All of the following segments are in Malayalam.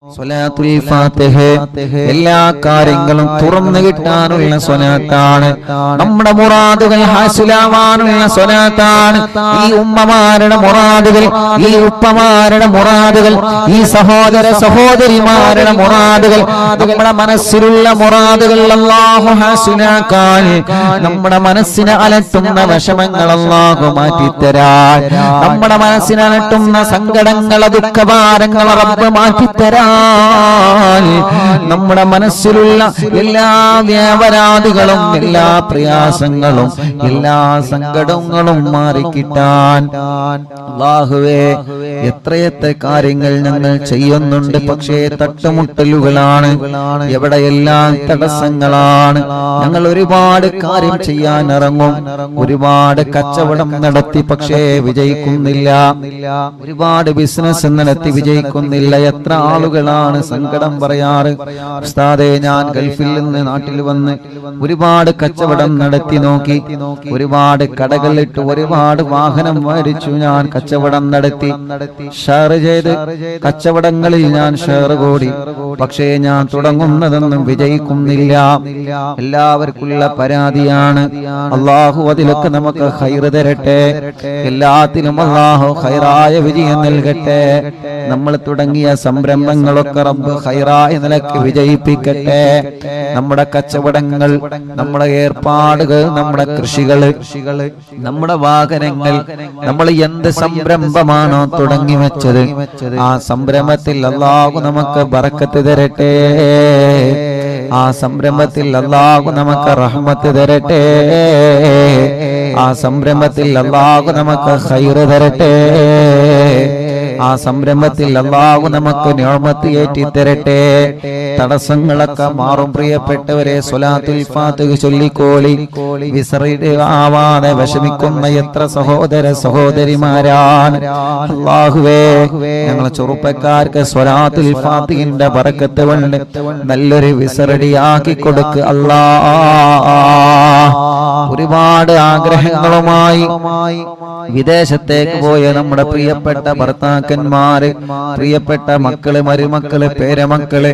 സ്വലാത്തുൽ ഫാത്തിഹ എല്ലാ കാര്യങ്ങളും തുറന്നു കിട്ടാനുള്ള സ്വലാത്താണ്. നമ്മുടെ മുറാദുകൾ ഹാസിലാവാനുള്ള സ്വലാത്താണ്. ഈ ഉമ്മമാരുടെ മുറാദുകൾ, ഈ ഉപ്പമാരുടെ മുറാദുകൾ, ഈ സഹോദര സഹോദരിമാരുടെ മുറാദുകൾ, നമ്മുടെ മനസ്സിലുള്ള മുറാദുകൾ അല്ലാഹു ഹാസിലാക്കാൻ, നമ്മുടെ മനസ്സിനെ അലട്ടുന്ന വിഷമങ്ങൾ അല്ലാഹു മാറ്റിത്തരാൻ, നമ്മുടെ മനസ്സിനെ അലട്ടുന്ന സങ്കടങ്ങൾ ദുഃഖഭാരങ്ങൾ റബ്ബ് മാറ്റിത്തരാൻ, നമ്മുടെ മനസ്സിലുള്ള എല്ലാ വ്യാപരാധികളും എല്ലാ പ്രയാസങ്ങളും എല്ലാ സങ്കടങ്ങളും മാറിക്കിട്ടാൻ അല്ലാഹുവേ എത്രയെത്ര കാര്യങ്ങൾ ഞങ്ങൾ ചെയ്യുന്നുണ്ട്. പക്ഷേ തട്ടുമുട്ടലുകളാണ്, എവിടെയെല്ലാം തടസ്സങ്ങളാണ്. ഞങ്ങൾ ഒരുപാട് കാര്യം ചെയ്യാൻ ഇറങ്ങും, ഒരുപാട് കച്ചവടം നടത്തി പക്ഷേ വിജയിക്കുന്നില്ല, ഒരുപാട് ബിസിനസ് നടത്തി വിജയിക്കുന്നില്ല. എത്ര ആളുകളാണ് സങ്കടം പറയാറ്, ഉസ്താദേ ഞാൻ ഗൾഫിൽ നിന്ന് നാട്ടിൽ വന്ന് ഒരുപാട് കച്ചവടം നടത്തി നോക്കി, ഒരുപാട് കടകളിട്ട് ഒരുപാട് വാഹനം മേടിച്ചു, ഞാൻ കച്ചവടം നടത്തി, ഷെയർ ചെയ്ത് കച്ചവടങ്ങളിൽ ഞാൻ ഷെയർ കൂടി, പക്ഷേ ഞാൻ തുടങ്ങുന്നതൊന്നും വിജയിക്കുന്നില്ല. എല്ലാവർക്കുള്ള പരാതിയാണ്. അല്ലാഹു അതിലൊക്കെ നമുക്ക് ഖൈർ തരട്ടെ, എല്ലാത്തിലും അല്ലാഹു ഖൈറായ വിജയം നൽകട്ടെ. നമ്മൾ തുടങ്ങിയ സംരംഭങ്ങളൊക്കെ റബ്ബ് ഖൈറായ നിലക്ക് വിജയിപ്പിക്കട്ടെ. നമ്മുടെ കച്ചവടങ്ങൾ, നമ്മുടെ ഏർപ്പാടുകൾ, നമ്മുടെ കൃഷികൾ, നമ്മുടെ വാഹനങ്ങൾ, നമ്മൾ എന്ത് സംരംഭമാണോ തുടങ്ങി വെച്ചത് ആ സംരംഭത്തിൽ അല്ലാഹു നമുക്ക് ബറക്കത്ത് തരട്ടെ, ആ സംരംഭത്തിൽ അല്ലാഹു നമുക്ക് റഹ്മത്ത് തരട്ടെ, ആ സംരംഭത്തിൽ അല്ലാഹു നമുക്ക് ഖൈർ തരട്ടെ, ആ സംരംഭത്തിൽ അല്ലാഹു നമുക്ക് നിഅമത്ത് ഏറ്റി തരട്ടെ. തടസ്സങ്ങളൊക്കെ മാറും. പ്രിയപ്പെട്ടവരെ, സ്വലാത്തുൽ ഫാത്തിഹ ചൊല്ലിക്കോളി. വിസറിയുടെ ആവാതെ വിഷമിക്കുന്ന എത്ര സഹോദര സഹോദരിമാരാണ്. അല്ലാഹുവേ ഞങ്ങളെ ചെറുപ്പക്കാർക്ക് സ്വലാത്തുൽ ഫാത്തിഹിന്റെ ബറക്കത്ത് കൊണ്ട് നല്ലൊരു വിസറടിയാക്കി കൊടുക്ക് അല്ലാഹ്. ഒരുപാട് ആഗ്രഹങ്ങളുമായി വിദേശത്തേക്ക് പോയ നമ്മുടെ പ്രിയപ്പെട്ട ഭർത്താക്കന്മാര്, പ്രിയപ്പെട്ട മക്കള്, മരുമക്കള്, പേരമക്കള്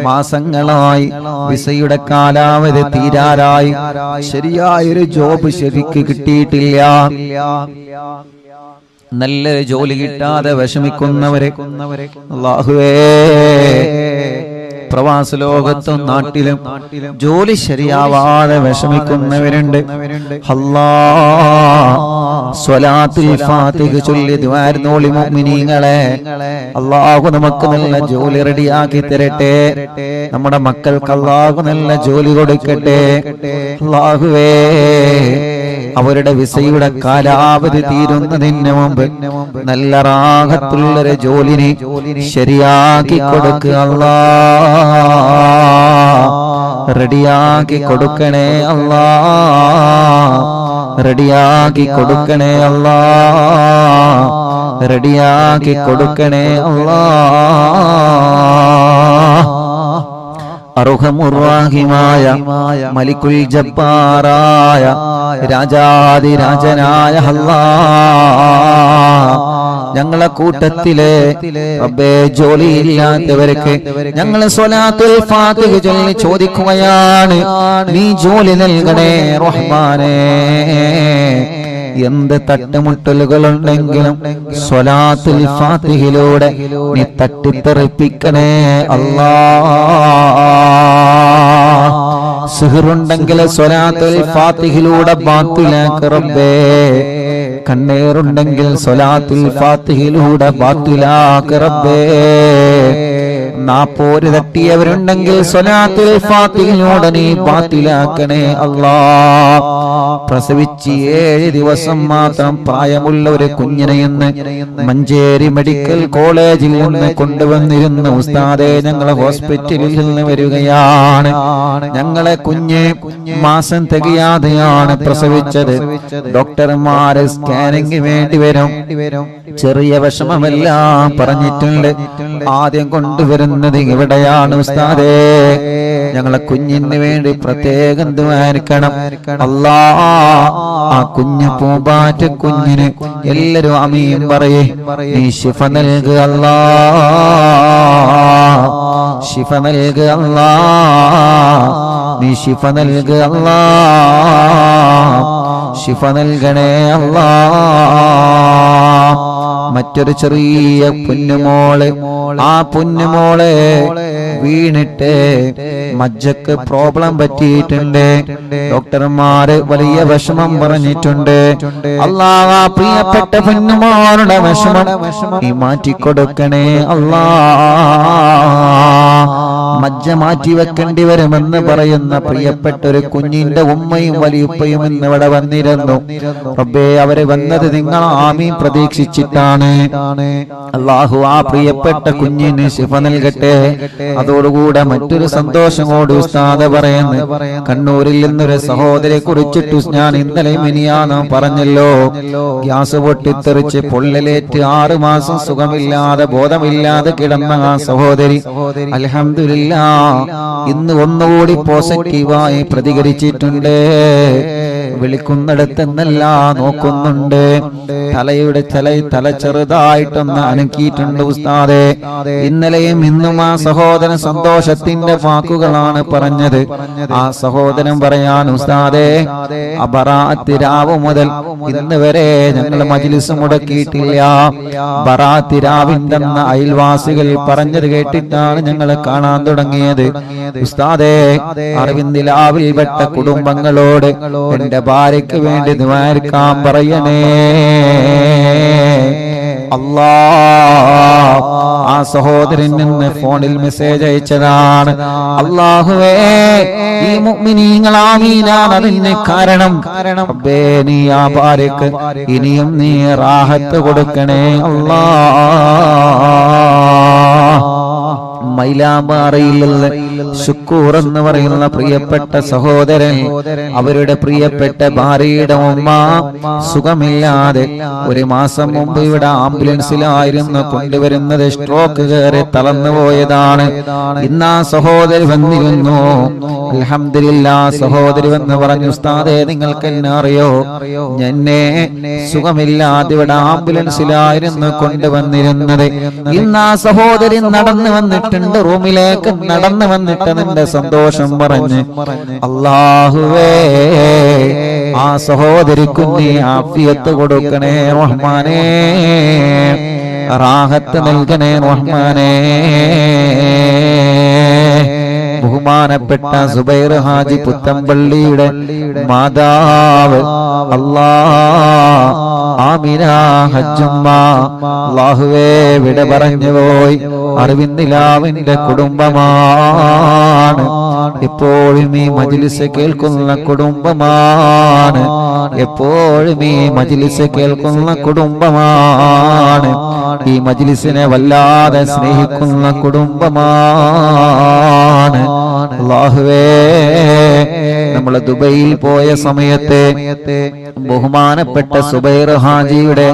മാസങ്ങളായി വിസയുടെ കാലാവധി തീരാറായി, ശരിയായൊരു ജോബ് ശരിക്ക് കിട്ടിയിട്ടില്ല, നല്ലൊരു ജോലി കിട്ടാതെ വിഷമിക്കുന്നവരെ അല്ലാഹുവേ, പ്രവാസ ലോകത്തും നാട്ടിലും ജോലി ശരിയാവാതെ വിഷമിക്കുന്നവരുണ്ട്. അല്ലാഹ് സ്വലാത്തുൽ ഫാത്തിഹ ചൊല്ലി ദുആർന്നോളി മുഅ്മിനീങ്ങളെ. അല്ലാഹു നമുക്ക് നല്ല ജോലി റെഡിയാക്കി തരട്ടെ, നമ്മുടെ മക്കൾക്ക് അല്ലാഹു നല്ല ജോലി കൊടുക്കട്ടെ. അല്ലാഹുവേ അവരുടെ വിസയുടെ കാലാവധി തീരുന്നതിന് മുമ്പ് നല്ല റാഹത്തുള്ളൊരു ജോലിനെ ശരിയാക്കി കൊടുക്കുക അല്ലാഹ്, റെഡിയാക്കി കൊടുക്കണേ അല്ലാഹ്, റെഡിയാക്കി കൊടുക്കണേ അല്ലാഹ്, റെഡിയാക്കി കൊടുക്കണേ അല്ലാഹ്. അർഹമുർറാഹിമായ മലിക്കുൽ ജബ്ബാറായ രാജാതിരാജനായ അല്ലാഹ്, ഞങ്ങളെ കൂട്ടത്തിലെ റബ്ബേ ജോലിയില്ലാത്തവർക്ക് ഞങ്ങൾ സ്വലാത്തുൽ ഫാത്തിഹ ചൊല്ലി ചോദിക്കുകയാണ്, നീ ജോലി നൽകണേ റഹ്മാനേ. എന്ത് തട്ടുമുട്ടലുകളുണ്ടെങ്കിലും സ്വലാത്തുൽ ഫാത്തിഹയിലൂടെ നീ തട്ടിത്തെറിപ്പിക്കണേ അല്ലാഹ്. സിഹറുണ്ടെങ്കിൽ സ്വലാത്തുൽ ഫാത്തിഹയിലൂടെ ബാത്തിലാക്ക് റബ്ബേ, കണ്ണേറുണ്ടെങ്കിൽ സ്വലാത്തുൽ ഫാത്തിഹയിലൂടെ ബാത്തിലാക്ക് റബ്ബേ, നാപ്പോര് തട്ടിയവരുണ്ടെങ്കിൽ സ്വലാത്തുൽ ഫാത്തിഹയിലൂടെ നീ ബാത്തിലാക്കണേ അല്ലാഹ്. പ്രസവിച്ച് 7 ദിവസം മാത്രം പ്രായമുള്ള ഒരു കുഞ്ഞിനെ ഇന്ന് മഞ്ചേരി മെഡിക്കൽ കോളേജിൽ നിന്ന് കൊണ്ടുവന്നിരുന്നു. ഉസ്താദേ ഞങ്ങളെ ഹോസ്പിറ്റലിൽ നിന്ന് വരികയാണ്, ഞങ്ങളെ കുഞ്ഞ് മാസം തികയാതെയാണ് പ്രസവിച്ചത്, ഡോക്ടർമാര് സ്കാനിങ് വേണ്ടി വരും, ചെറിയ വിഷമമെല്ലാം പറഞ്ഞിട്ടുണ്ട്, ആദ്യം കൊണ്ടുവരുന്നത് ഇവിടെയാണ് ഉസ്താദേ, ഞങ്ങളെ കുഞ്ഞിന് വേണ്ടി പ്രത്യേകം ദുആരിക്കണം അല്ലാഹ്. ആ കുഞ്ഞു പൂമ്പാറ്റ കുഞ്ഞിന് എല്ലാരും ആമീൻ പറയേ, നീ ശിഫ നൽകുക അല്ലാഹ്. ശിഫ നൽകുക അല്ലാഹ്, നീ ശിഫ നൽകുക അല്ലാഹ്, ശിഫ നൽകണേ അല്ലാഹ്. മറ്റൊരു ചെറിയ പൊന്നുമോള്, ആ പൊന്നുമോളെ വീണിട്ട് മജ്ജക്ക് പ്രോബ്ലം പറ്റിയിട്ടുണ്ട്. ഡോക്ടർമാര് വലിയ വിഷമം പറഞ്ഞിട്ടുണ്ട്. അല്ലാഹ് ആ പ്രിയപ്പെട്ട പൊന്നുമോളുടെ വിഷമം നീ മാറ്റിക്കൊടുക്കണേ അല്ലാഹ്. മജ്ജ മാറ്റി വെക്കേണ്ടി വരുമെന്ന് പറയുന്ന പ്രിയപ്പെട്ട ഒരു കുഞ്ഞിന്റെ ഉമ്മയും വലിയുപ്പയും ഇന്ന് ഇവിടെ വന്നിരുന്നു. റബ്ബേ, അവരെ വന്നത് നിങ്ങൾ ആമീൻ പ്രതീക്ഷിച്ചിട്ടാണ്. അല്ലാഹു ആ പ്രിയപ്പെട്ട കുഞ്ഞിന് ശിഫ നൽകട്ടെ. അതോടുകൂടെ മറ്റൊരു സന്തോഷം കൂടി ഉസ്താദ് പറയുന്നു. കണ്ണൂരിൽ നിന്നൊരു സഹോദരിയെ കുറിച്ചിട്ട് ഞാൻ ഇന്നലെ മിനിയാന്ന് പറഞ്ഞല്ലോ. ഗ്യാസ് പൊട്ടിത്തെറിച്ച് പൊള്ളലേറ്റ് 6 മാസം സുഖമില്ലാതെ ബോധമില്ലാതെ കിടന്ന ആ സഹോദരി അൽഹംദുലില്ലാഹ് ഇന്ന് ഒന്നുകൂടി പോസിറ്റീവായി പ്രതികരിച്ചിട്ടുണ്ട്. വിളിക്കുന്നിടത്തെന്നല്ല നോക്കുന്നുണ്ട്. തല ചെറുതായിട്ടൊന്ന് അനക്കിയിട്ടുണ്ട് ഉസ്താദേ. ഇന്നലെയും ഇന്നും ആ സഹോദരൻ സന്തോഷത്തിന്റെ വാക്കുകളാണ് പറഞ്ഞത്. ആ സഹോദരൻ പറയാൻ ഉസ്താദേ, ബറാഅത്ത് രാവ് മുതൽ ഇന്ന് വരെ ഞങ്ങൾ മജ്ലിസ് മുടക്കിയിട്ടില്ല. ബറാഅത്ത് രാവിന്റെ അയൽവാസികൾ പറഞ്ഞത് കേട്ടിട്ടാണ് ഞങ്ങൾ കാണാൻ തുടങ്ങിയത്. ഉസ്താദേ, അറിവിന്ദിലാവിൽ പെട്ട കുടുംബങ്ങളോട് എന്റെ ഭാര്യയ്ക്ക് വേണ്ടി ദുആ പറയണേ അല്ലാഹ്. ആ സഹോദരൻ നിന്ന് ഫോണിൽ മെസ്സേജ് അയച്ചതാണ്. അല്ലാഹുവേ, ഈ മുഅ്മിനീങ്ങൾ ആമീനാണ് അതിന് കാരണം. റബ്ബേ, നീ ആ ഭാര്യക്ക് ഇനിയും നീ റാഹത്ത് കൊടുക്കണേ അല്ലാഹ്. മൈലാമ്പാറയിലുള്ള ശുക്കൂർ എന്ന് പറയുന്ന പ്രിയപ്പെട്ട സഹോദരൻ, അവരുടെ പ്രിയപ്പെട്ട ഭാര്യയുടെ ഉമ്മ സുഖമില്ലാതെ 1 മാസം മുമ്പ് ഇവിടെ ആംബുലൻസിലായിരുന്നു കൊണ്ടുവരുന്നത്. സ്ട്രോക്ക് കയറി തളർന്നു പോയതാണ്. ഇന്ന് ആ സഹോദരി വന്നിരുന്നു. അൽഹംദുലില്ലാഹ്, സഹോദരി വന്ന് പറഞ്ഞു, ഉസ്താദേ, നിങ്ങൾക്ക് എന്നെ അറിയോ? എന്നെ സുഖമില്ലാതെ ഇവിടെ ആംബുലൻസിലായിരുന്നു കൊണ്ടുവന്നിരുന്നത്. ഇന്ന് ആ സഹോദരി നടന്നു വന്നിട്ടുണ്ട്, റൂമിലേക്ക് നടന്നു വന്നിട്ട് നിന്റെ സന്തോഷം പറഞ്ഞ്. അല്ലാഹുവേ, ആ സഹോദരിക്ക് നീ ആഫിയത്ത് കൊടുക്കണേ റഹ്മാനേ, റാഹത്ത് നൽകണേ റഹ്മാനേ. ബഹുമാനപ്പെട്ട സുബൈർ ഹാജി പുത്തമ്പള്ളിയുടെ മാതാവ് അല്ലാഹ് ആമിന ഹജ്ജുമ്മ അല്ലാഹുവേ വിട പറഞ്ഞു പോയി. അറിവിന്ദിലാവിന്റെ കുടുംബമാണ്. എപ്പോഴും ഈ മജ്ലിസ് കേൾക്കുന്ന കുടുംബമാണ്. എപ്പോഴും ഈ മജ്ലിസ് കേൾക്കുന്ന കുടുംബമാണ്. ഈ മജ്ലിസിനെ വല്ലാതെ സ്നേഹിക്കുന്ന കുടുംബമാണ്. അല്ലാഹുവേ, നമ്മൾ ദുബൈയിൽ പോയ സമയത്ത് ബഹുമാനപ്പെട്ട സുബൈർ ഹാജിയുടെ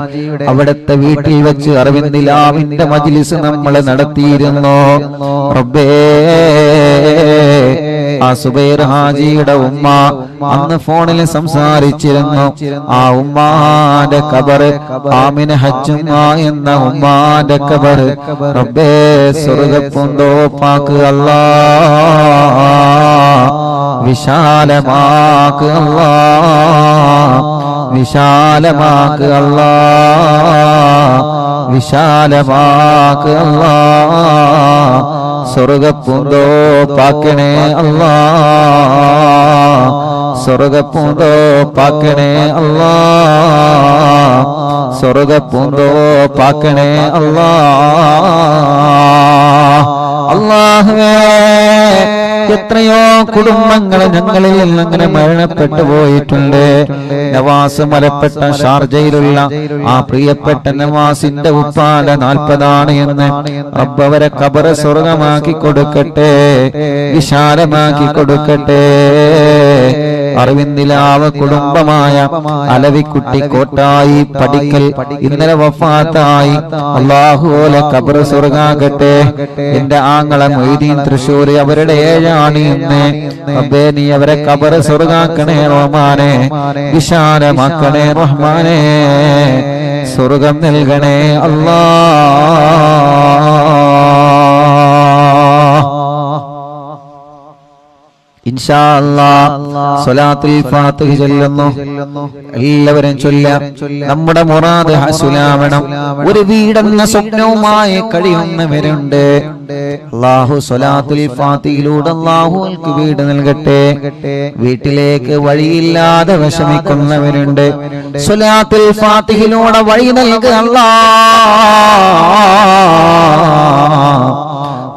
അവിടുത്തെ വീട്ടിൽ വെച്ച് അറിവിന്ദിലാവിന്റെ മജ്ലിസ് നമ്മൾ നടത്തിയിരുന്നു. റബ്ബേ, ആ സുബൈർ ഹാജിയുടെ ഉമ്മ അന്ന് ഫോണിൽ സംസാരിച്ചിരുന്നു. ആ ഉമ്മാന്റെ ഖബർ, ആമിന ഹജ്ജുമ്മ എന്ന ഉമ്മാന്റെ ഖബർ റബ്ബേ സ്വർഗ്ഗപ്പൂന്തോപ്പാക്ക് അല്ലാഹ്, വിശാലമാക്ക് അല്ലാഹ്, വിശാലമാക്ക് അല്ലാഹ്, വിശാലമാക്ക് അല്ലാഹ്. സ്വർഗ്ഗപ്പൂന്തോപ്പാക്കണേ അല്ലാഹ്, സ്വർഗ്ഗപ്പൂന്തോപ്പാക്കണേ അല്ലാഹ്, സ്വർഗ്ഗപ്പൂന്തോപ്പാക്കണേ അല്ലാഹ്. അല്ലാഹുവേ, എത്രയോ കുടുംബങ്ങൾ ഞങ്ങളിൽ അങ്ങനെ മരണപ്പെട്ടു പോയിട്ടുണ്ട്. നവാസ് മലപ്പെട്ട ഷാർജയിലുള്ള ആ പ്രിയപ്പെട്ട നവാസിന്റെ ഉപ്പാല 40 എന്ന് റബ്ബ് അവരെ ഖബർ സ്വർഗമാക്കി കൊടുക്കട്ടെ, വിശാലമാക്കി കൊടുക്കട്ടെ. അറിവിന്ദിലാവ് കുടുംബമായ അലവിക്കുട്ടി കോട്ടായി പടിക്കൽ ഇന്നലെ വഫാത്തായി. അല്ലാഹുവേ, ഖബർ സ്വർഗാകട്ടെ. എന്റെ ആങ്ങള മൊയ്തീൻ തൃശ്ശൂർ, അവരുടെ 7 ഇന്ന്. റബ്ബേ, നീ അവരെ ഖബർ സ്വർഗാക്കണേ റഹ്മാനേ, വിശാലമാക്കണേ റഹ്മാനേ, സ്വർഗം നൽകണേ അല്ലാഹ്. ഇൻഷാ അല്ലാഹ് സ്വലാത്തുൽ ഫാത്തിഹ ചൊല്ലുന്നു. എല്ലാവരും ചൊല്ലാം. നമ്മുടെ മുറാദ് ഹസുലാവണം. ഒരു വീടെന്ന സ്വപ്നവുമായി കഴിയുന്നവരുണ്ട്. അല്ലാഹു സ്വലാത്തുൽ ഫാത്തിഹയിലൂടെ അല്ലാഹുവിற்கு വീട് നൽകട്ടെ. വീട്ടിലേക്ക് വഴിയില്ലാതെ വിഷമിക്കുന്നവരുണ്ട്. സ്വലാത്തുൽ ഫാത്തിഹയിലൂടെ വഴി നൽകുക അല്ലാഹ്.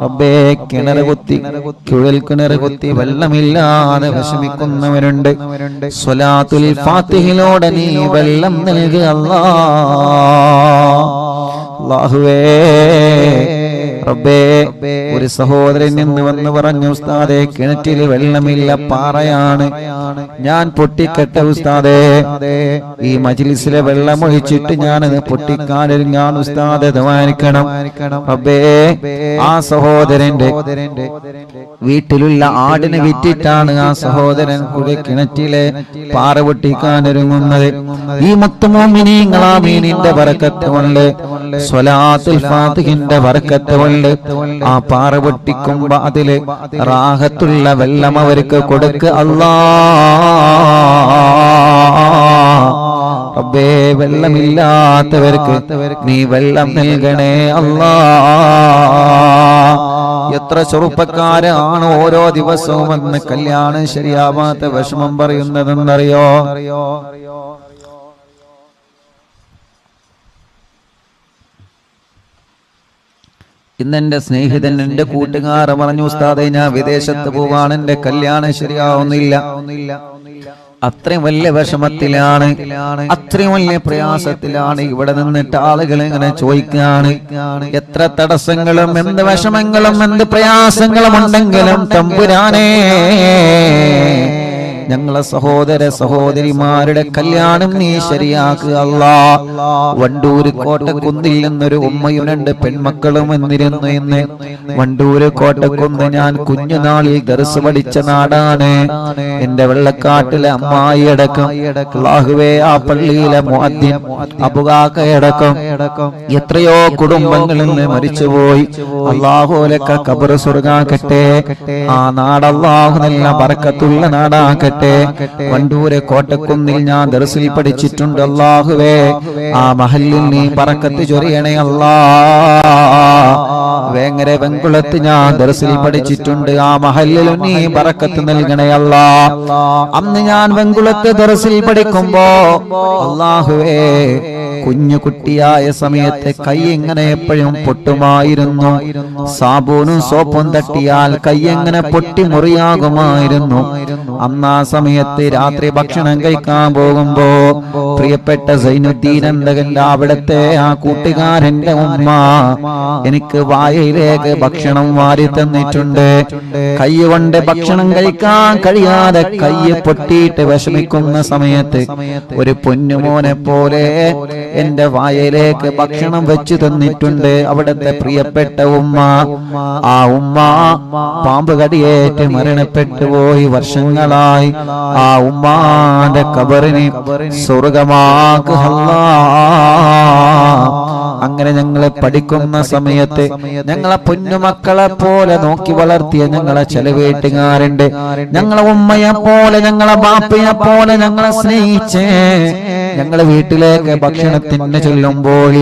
റബ്ബേ, കിണർ കുത്തി കുഴൽ കിണർ കുത്തി വെള്ളമില്ലാതെ വിഷമിക്കുന്നവരുണ്ട്. സ്വലാത്തുൽ ഫാത്തിഹയിലൂടെ നീ വെള്ളം നൽകുക അല്ലാഹുവേ. റബ്ബേ, ഒരു സഹോദരൻ നിന്ന് വന്ന് പറഞ്ഞു, ഉസ്താദേ കിണറ്റിൽ വെള്ളമില്ല, പാറയാണ്, ഞാൻ പൊട്ടിക്കട്ടെ ഉസ്താദേ. ഈ മജ്ലിസിലെ വെള്ളം ഒഴിച്ചിട്ട് ഞാനത് പൊട്ടിക്കാനൊരുങ്ങാൻ ഉസ്താദേ ദുആനിക്കണം. റബ്ബേ, ആ സഹോദരന്റെ വീട്ടിലുള്ള ആടിനെ വിറ്റിട്ടാണ് ആ സഹോദരൻ കൂടെ കിണറ്റിലെ പാറ പൊട്ടിക്കാനൊരുങ്ങുന്നത്. ഈ മുത്ത് മുഅ്മിനീങ്ങളാ മീനിന്റെ ബറക്കത്ത് കൊണ്ട്, സ്വലാത്തുൽ ഫാത്തിഹിന്റെ ബറക്കത്ത് കൊണ്ട് ആ പാറ പൊട്ടിക്കുമ്പോ അതില് റാഹത്തുള്ള വെള്ളം അവർക്ക് കൊടുക്കുക അല്ലാഹ്. റബ്ബേ, വെള്ളമില്ലാത്തവർക്ക് നീ വെള്ളം നൽകണേ അല്ലാഹ്. എത്ര ചെറുപ്പക്കാരാണ് ഓരോ ദിവസവും വന്ന് കല്യാണം ശരിയാവാത്ത വിഷമം പറയുന്നതെന്നറിയോ? ഇന്നെന്റെ സ്നേഹിതൻ, എന്റെ കൂട്ടുകാർ പറഞ്ഞു, ഉസ്താദേ ഞാൻ വിദേശത്ത് പോവാണ്, എന്റെ കല്യാണം ശരിയാവുന്നില്ല. അത്രയും വലിയ വിഷമത്തിലാണ്, അത്രയും വലിയ പ്രയാസത്തിലാണ്. ഇവിടെ നിന്നിട്ട് ആളുകൾ ഇങ്ങനെ ചോദിക്കാണ്, എത്ര തടസ്സങ്ങളും എന്ത് വിഷമങ്ങളും എന്ത് പ്രയാസങ്ങളും ഉണ്ടെങ്കിലും തമ്പുരാനേ, ഞങ്ങളെ സഹോദര സഹോദരിമാരുടെ കല്യാണം നീ ശരിയാക്കുക അല്ലാഹ്. വണ്ടൂര് കോട്ടക്കുന്നിൽ നിന്നൊരു ഉമ്മയും രണ്ട് പെൺമക്കളും വന്നിരുന്നു. ഇന്ന് വണ്ടൂര് കോട്ടക്കുന്ന് ഞാൻ കുഞ്ഞുനാളിൽ ദർസ് പഠിച്ച നാടാണ്. എന്റെ വെള്ളക്കാട്ടിലെ അമ്മായി അടക്കം, അല്ലാഹുവേ, ആ പള്ളിയിലെ മുഅദ്ദിൻ അബുകാക്കയടക്കം എത്രയോ കുടുംബങ്ങളിൽ നിന്ന് മരിച്ചുപോയി. അല്ലാഹുലക്ക ഖബർ സ്വർഗ്ഗാക്കട്ടെ. ആ നാട് അല്ലാഹു നല്ല ബറക്കത്തുള്ള നാടാക്കട്ടെ. വണ്ടൂരെ കോട്ടക്കുന്നിൽ ഞാൻ ദർസിൽ പഠിച്ചിട്ടുണ്ട്. അല്ലാഹുവേ, ആ മഹല്ലിൽ നീ ബറക്കത്ത് ചൊരിയണേ അല്ലാഹ്. വേങ്ങര വെങ്കുളത്ത് ഞാൻ ദർസിൽ പഠിച്ചിട്ടുണ്ട്. ആ മഹല്ലിൽ നീ ബറക്കത്ത് നൽകണേ അല്ലാഹ്. അന്ന് ഞാൻ വെങ്കുളത്ത് ദർസിൽ പഠിക്കുമ്പോ അല്ലാഹുവേ, കുഞ്ഞു കുട്ടിയായ സമയത്ത് കൈ എങ്ങനെ എപ്പോഴും പൊട്ടുമായിരുന്നു. സാബൂനും സോപ്പും തട്ടിയാൽ കൈ എങ്ങനെ പൊട്ടി മുറിയാകുമായിരുന്നു. അന്ന് ആ സമയത്ത് രാത്രി ഭക്ഷണം കഴിക്കാൻ പോകുമ്പോ പ്രിയപ്പെട്ട സൈനുദ്ദീൻ എന്തകന്റെ അവിടത്തെ ആ കൂട്ടുകാരന്റെ ഉമ്മ എനിക്ക് വായയിലേക്ക് ഭക്ഷണം വാരി തന്നിട്ടുണ്ട്. കൈ കൊണ്ട് ഭക്ഷണം കഴിക്കാൻ കഴിയാതെ കൈ പൊട്ടിയിട്ട് വിഷമിക്കുന്ന സമയത്ത് ഒരു പൊന്നുമോനെ പോലെ എന്റെ വായയിലേക്ക് ഭക്ഷണം വെച്ചു തന്നിട്ടുണ്ട് അവിടത്തെ പ്രിയപ്പെട്ട ഉമ്മ. ആ ഉമ്മ പാമ്പ് കടിയേറ്റ് മരണപ്പെട്ടു പോയി വർഷങ്ങളായി. ആ ഉമ്മാന്റെ ഖബറിനെ സ്വർഗ്ഗമാക്കുക അല്ലാഹ്. അങ്ങനെ ഞങ്ങളെ പഠിക്കുന്ന സമയത്ത് ഞങ്ങളെ പൊന്നുമക്കളെ പോലെ നോക്കി വളർത്തിയ ഞങ്ങളെ ചില വീട്ടുകാരുണ്ട്. ഞങ്ങളെ ഉമ്മയെ പോലെ ഞങ്ങളെ ബാപ്പയെ പോലെ ഞങ്ങളെ സ്നേഹിച്ചേ ഞങ്ങളെ വീട്ടിലേക്ക് ഭക്ഷണത്തിന് ചെല്ലുമ്പോൾ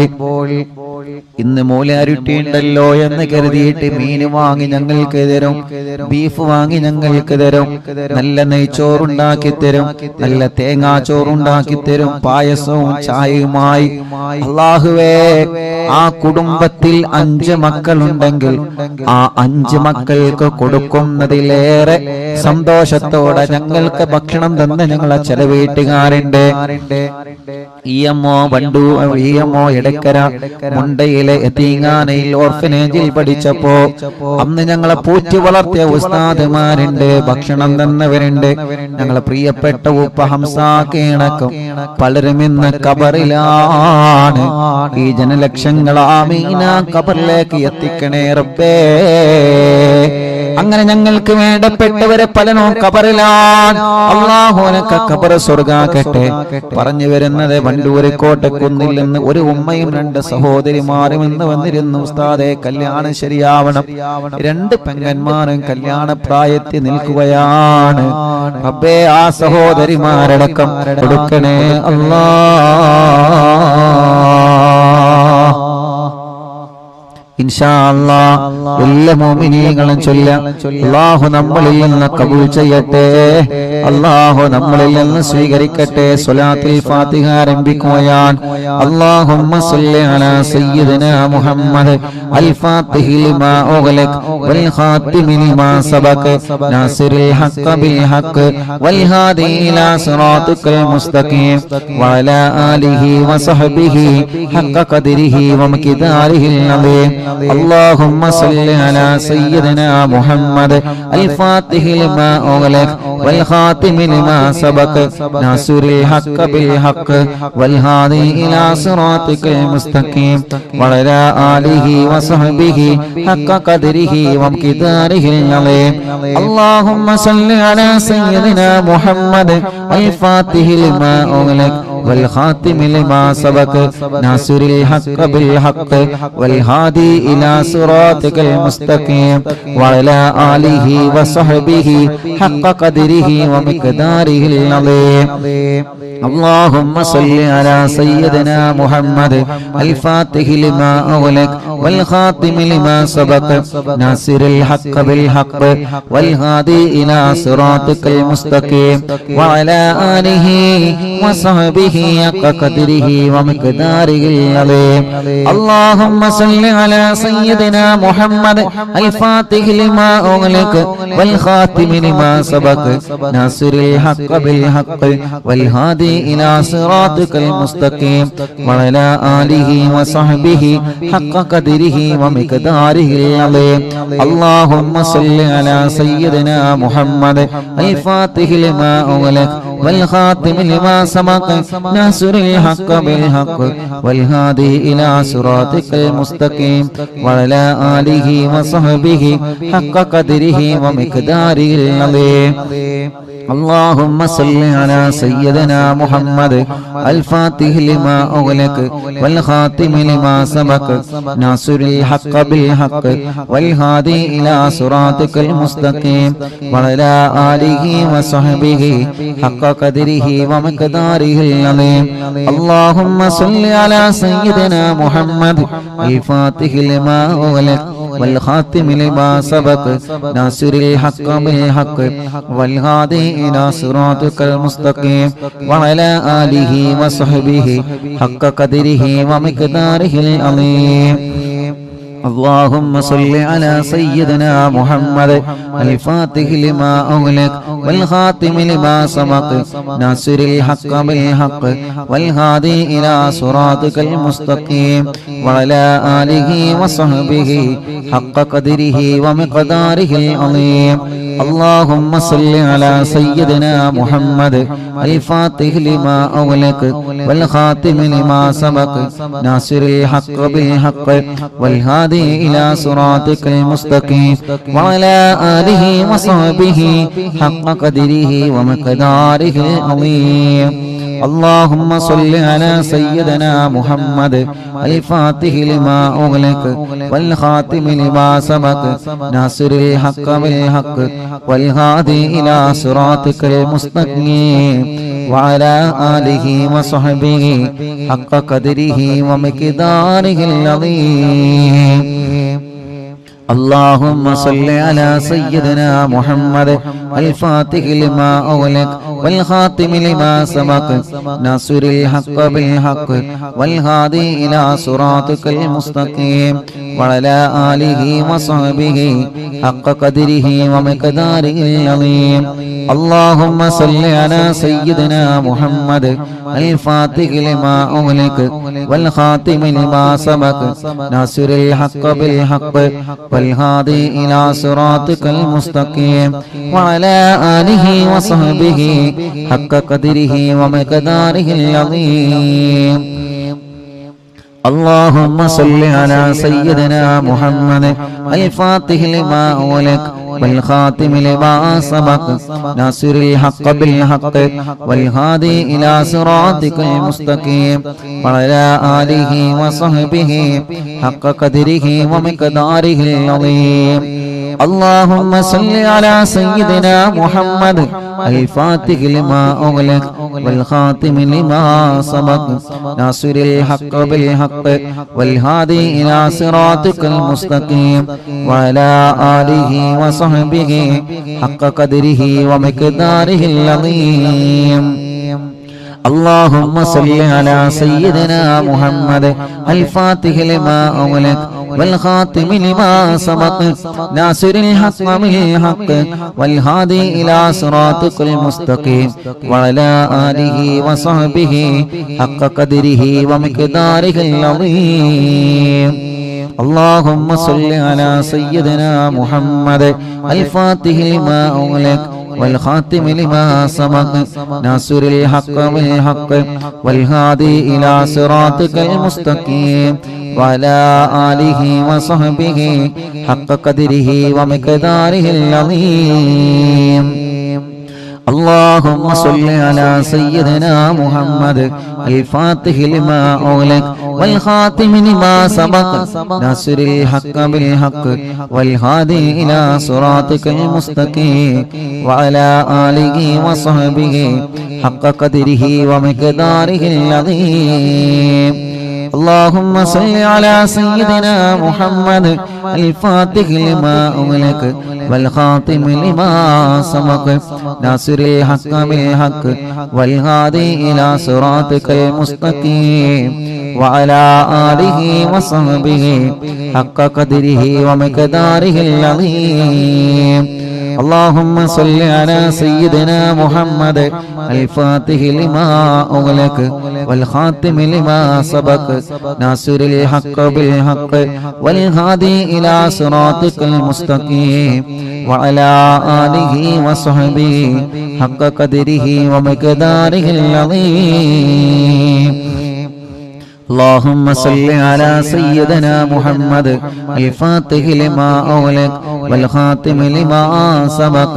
ഇന്ന് മൂലാരുട്ടിയുണ്ടല്ലോ എന്ന് കരുതിയിട്ട് മീന് വാങ്ങി ഞങ്ങൾക്ക് തരും, ബീഫ് വാങ്ങി ഞങ്ങൾക്ക് തരും, നല്ല നെയ്ച്ചോറുണ്ടാക്കി തരും, നല്ല തേങ്ങാച്ചോറുണ്ടാക്കി തരും, പായസവും ചായയുമായി. അല്ലാഹുവേ, ആ കുടുംബത്തിൽ 5 മക്കളുണ്ടെങ്കിൽ ആ 5 മക്കൾക്ക് കൊടുക്കുന്നതിലേറെ സന്തോഷത്തോടെ ഞങ്ങൾക്ക് ഭക്ഷണം തന്ന് ഞങ്ങളെ ചില വീട്ടുകാരുണ്ട്. ഇഎംഒ വണ്ടൂർ, ഇഎംഒ എടക്കര മുണ്ടയിലെ എത്തീങ്ങാനയിൽ ഓർഫനേജിൽ പഠിച്ചപ്പോ അന്ന് ഞങ്ങളെ പൂറ്റി വളർത്തിയ ഉസ്താദുമാരുണ്ട്, ഭക്ഷണം തന്നവരുണ്ട്. ഞങ്ങളെ പ്രിയപ്പെട്ട ഉപ്പ ഹംസാക്കണക്കും പലരും ഇന്ന് ഖബറിലാണ്. ഈ ജനലക്ഷങ്ങൾ ആമീന ഖബറിലേക്ക് എത്തിക്കണേ റബ്ബേ. അങ്ങനെ ഞങ്ങൾക്ക് വേണ്ടപ്പെട്ടവരെ പലനോ ഖബറിലാണ്. അല്ലാഹു അനക്ക് ഖബർ സ്വർഗ്ഗാക്കട്ടെ. പറഞ്ഞു വരുന്നത് വണ്ടൂര് കോട്ടക്കുന്നിൽ നിന്ന് ഒരു ഉമ്മയും രണ്ട് സഹോദരിമാരും ഇന്ന് വന്നിരുന്നു. ഉസ്താദേ, കല്യാണം ശരിയാവണം. രണ്ട് പെങ്ങന്മാരും കല്യാണ പ്രായത്തിൽ നിൽക്കുകയാണ്. റബ്ബേ, ആ സഹോദരിമാരടക്കം കൊടുക്കണേ അല്ലാ. ഇൻഷാ അല്ലാഹ് എല്ലാ മുഅ്മിനീങ്ങളും ചൊല്ലാം. അല്ലാഹു നമ്മളിൽ നിന്ന് കബൂൽ ചെയ്യട്ടെ. അല്ലാഹു നമ്മളിൽ നിന്ന് സ്വീകരിക്കട്ടെ. സ്വലാത്തുൽ ഫാത്തിഹ ആരംഭിക്കുകയാണ്. അല്ലാഹുമ്മ സ്വല്ലി അലാ സയ്യിദിനാ മുഹമ്മദ് അൽ ഫാത്തിഹി ലിമാ ഉഗ്ലിഖ് വൽ ഖാതിമി ലിമാ സബഖ നാസിറിൽ ഹഖ് ബിൽ ഹഖ് വൽ ഹാദി ഇലാ സിറാത്തിക്കൽ മുസ്തഖീം വഅലാ ആലിഹി വസഹ്ബിഹി ഹഖ് ഖദ്രിഹി വമിഖ്ദാരിഹിൽ അദീം. اللهم صل على سيدنا محمد الفاتح لما أغلق والخاتم لما سبق ناصر الحق بالحق والهادي إلى صراطك المستقيم وعلى آله وصحبه حق قدره ومقداره العظيم. اللهم صل على سيدنا محمد الفاتح لما أغلق والخاتم لما سبق ناصر الحق بالحق والهادي إلى صراطك المستقيم وعلى آله وصحبه حق قدره ومقداره العظيم. اللهم صل على سيدنا محمد الفاتح لما أغلق والخاتم لما سبق ناصر الحق بالحق والهادي إلى صراطك المستقيم وعلى آله وصحبه حق قدره ومقداره العظيم. اللهم صل على سيدنا محمد الفاتح لما أغلق والخاتم لما سبق ناصر الحق بالحق والهادي إلى صراطك المستقيم وعلى آله وصحبه حق قدره ومقداره العظيم. اللهم صل على سيدنا محمد الفاتح لما أغلق والخاتم لما سبق ناصر الحق بالحق والهادي إلى صراطك المستقيم وعلى آله وصحبه حق قدره ومقداره العظيم. اللهم صل على سيدنا محمد الفاتح لما أغلق والخاتم لما سبق ناصر الحق بالحق والهادي إلى صراطك المستقيم وعلى آله وصحبه حق قدره ومقداره العظيم. اللهم صل على سيدنا محمد الفاتح لما أغلق والخاتم لما سبق ناصر الحق بالحق والهادي إلى صراطك المستقيم وعلى آله وصحبه حق قدره ومقداره العظيم. اللهم صل على سيدنا محمد الفاتح لما أغلق والخاتم لما سبق ناصر الحق بالحق والهادي إلى صراطك المستقيم وعلى آله وصحبه حق قدره ومقداره العظيم. اللهم صل على سيدنا محمد الفاتح لما أغلق والخاتم لما سبق ناصر الحق بالحق والهادي إلى صراطك المستقيم وعلى آله وصحبه حق قدره ومقداره العظيم. اللهم صل على سيدنا محمد الفاتح لما أغلق والخاتم لما سبق ناصر الحق بالحق والهادي إلى صراطك المستقيم وعلى آله وصحبه حق قدره ومقداره العظيم. اللهم صل على سيدنا محمد الفاتح لما أغلق والخاتم لما سبق ناصر الحق بالحق والهادي إلى صراطك المستقيم وعلى آله وصحبه حق قدره ومقداره العظيم. اللهم صل على سيدنا محمد الفاتح لما أغلق والخاتم لما سبق ناصر الحق بالحق والهادي إلى صراطك المستقيم وعلى آله وصحبه حق قدره ومقداره العظيم. اللهم صل على سيدنا محمد الفاتح لما أغلق والخاتم لما سبق ناصر الحق بالحق والهادي إلى صراطك المستقيم وعلى آله وصحبه حق قدره ومقداره العظيم اللهم صل على سيدنا محمد الفاتح لما أغلق والخاتم لما سبق ناصر الحق بالحق والهادي إلى صراطك المستقيم وعلى آله وصحبه حق قدره ومقداره العظيم اللهم صل على سيدنا محمد الفاتح لما أغلق والخاتم لما سبق ناصر الحق بالحق والهادي إلى صراطك المستقيم وعلى آله وصحبه حق قدره ومقداره العظيم اللهم صل على سيدنا محمد الفاتح لما أغلق والخاتم لما سبق ناصر الحق بالحق والهادي إلى صراطك المستقيم وعلى آله وصحبه حق قدره ومقداره العظيم اللهم صل على سيدنا محمد الفاتح لما أغلق والخاتم لما سبق ناصر الحق بالحق والهادي إلى صراطك المستقيم وعلى آله وصحبه حق قدره ومقداره العظيم اللهم صل على سيدنا محمد الفاتح لما أغلق والخاتم لما سبق ناصر الحق بالحق والهادي إلى صراطك المستقيم وعلى آله وصحبه حق قدره ومقداره العظيم اللهم صل على سيدنا محمد الفاتح لما أغلق والخاتم لما سبق ناصر الحق بالحق والهادي إلى صراطك المستقيم وعلى آله وصحبه حق قدره ومقداره العظيم اللهم صل على سيدنا محمد الفاتح لما أغلق والخاتم لما سبق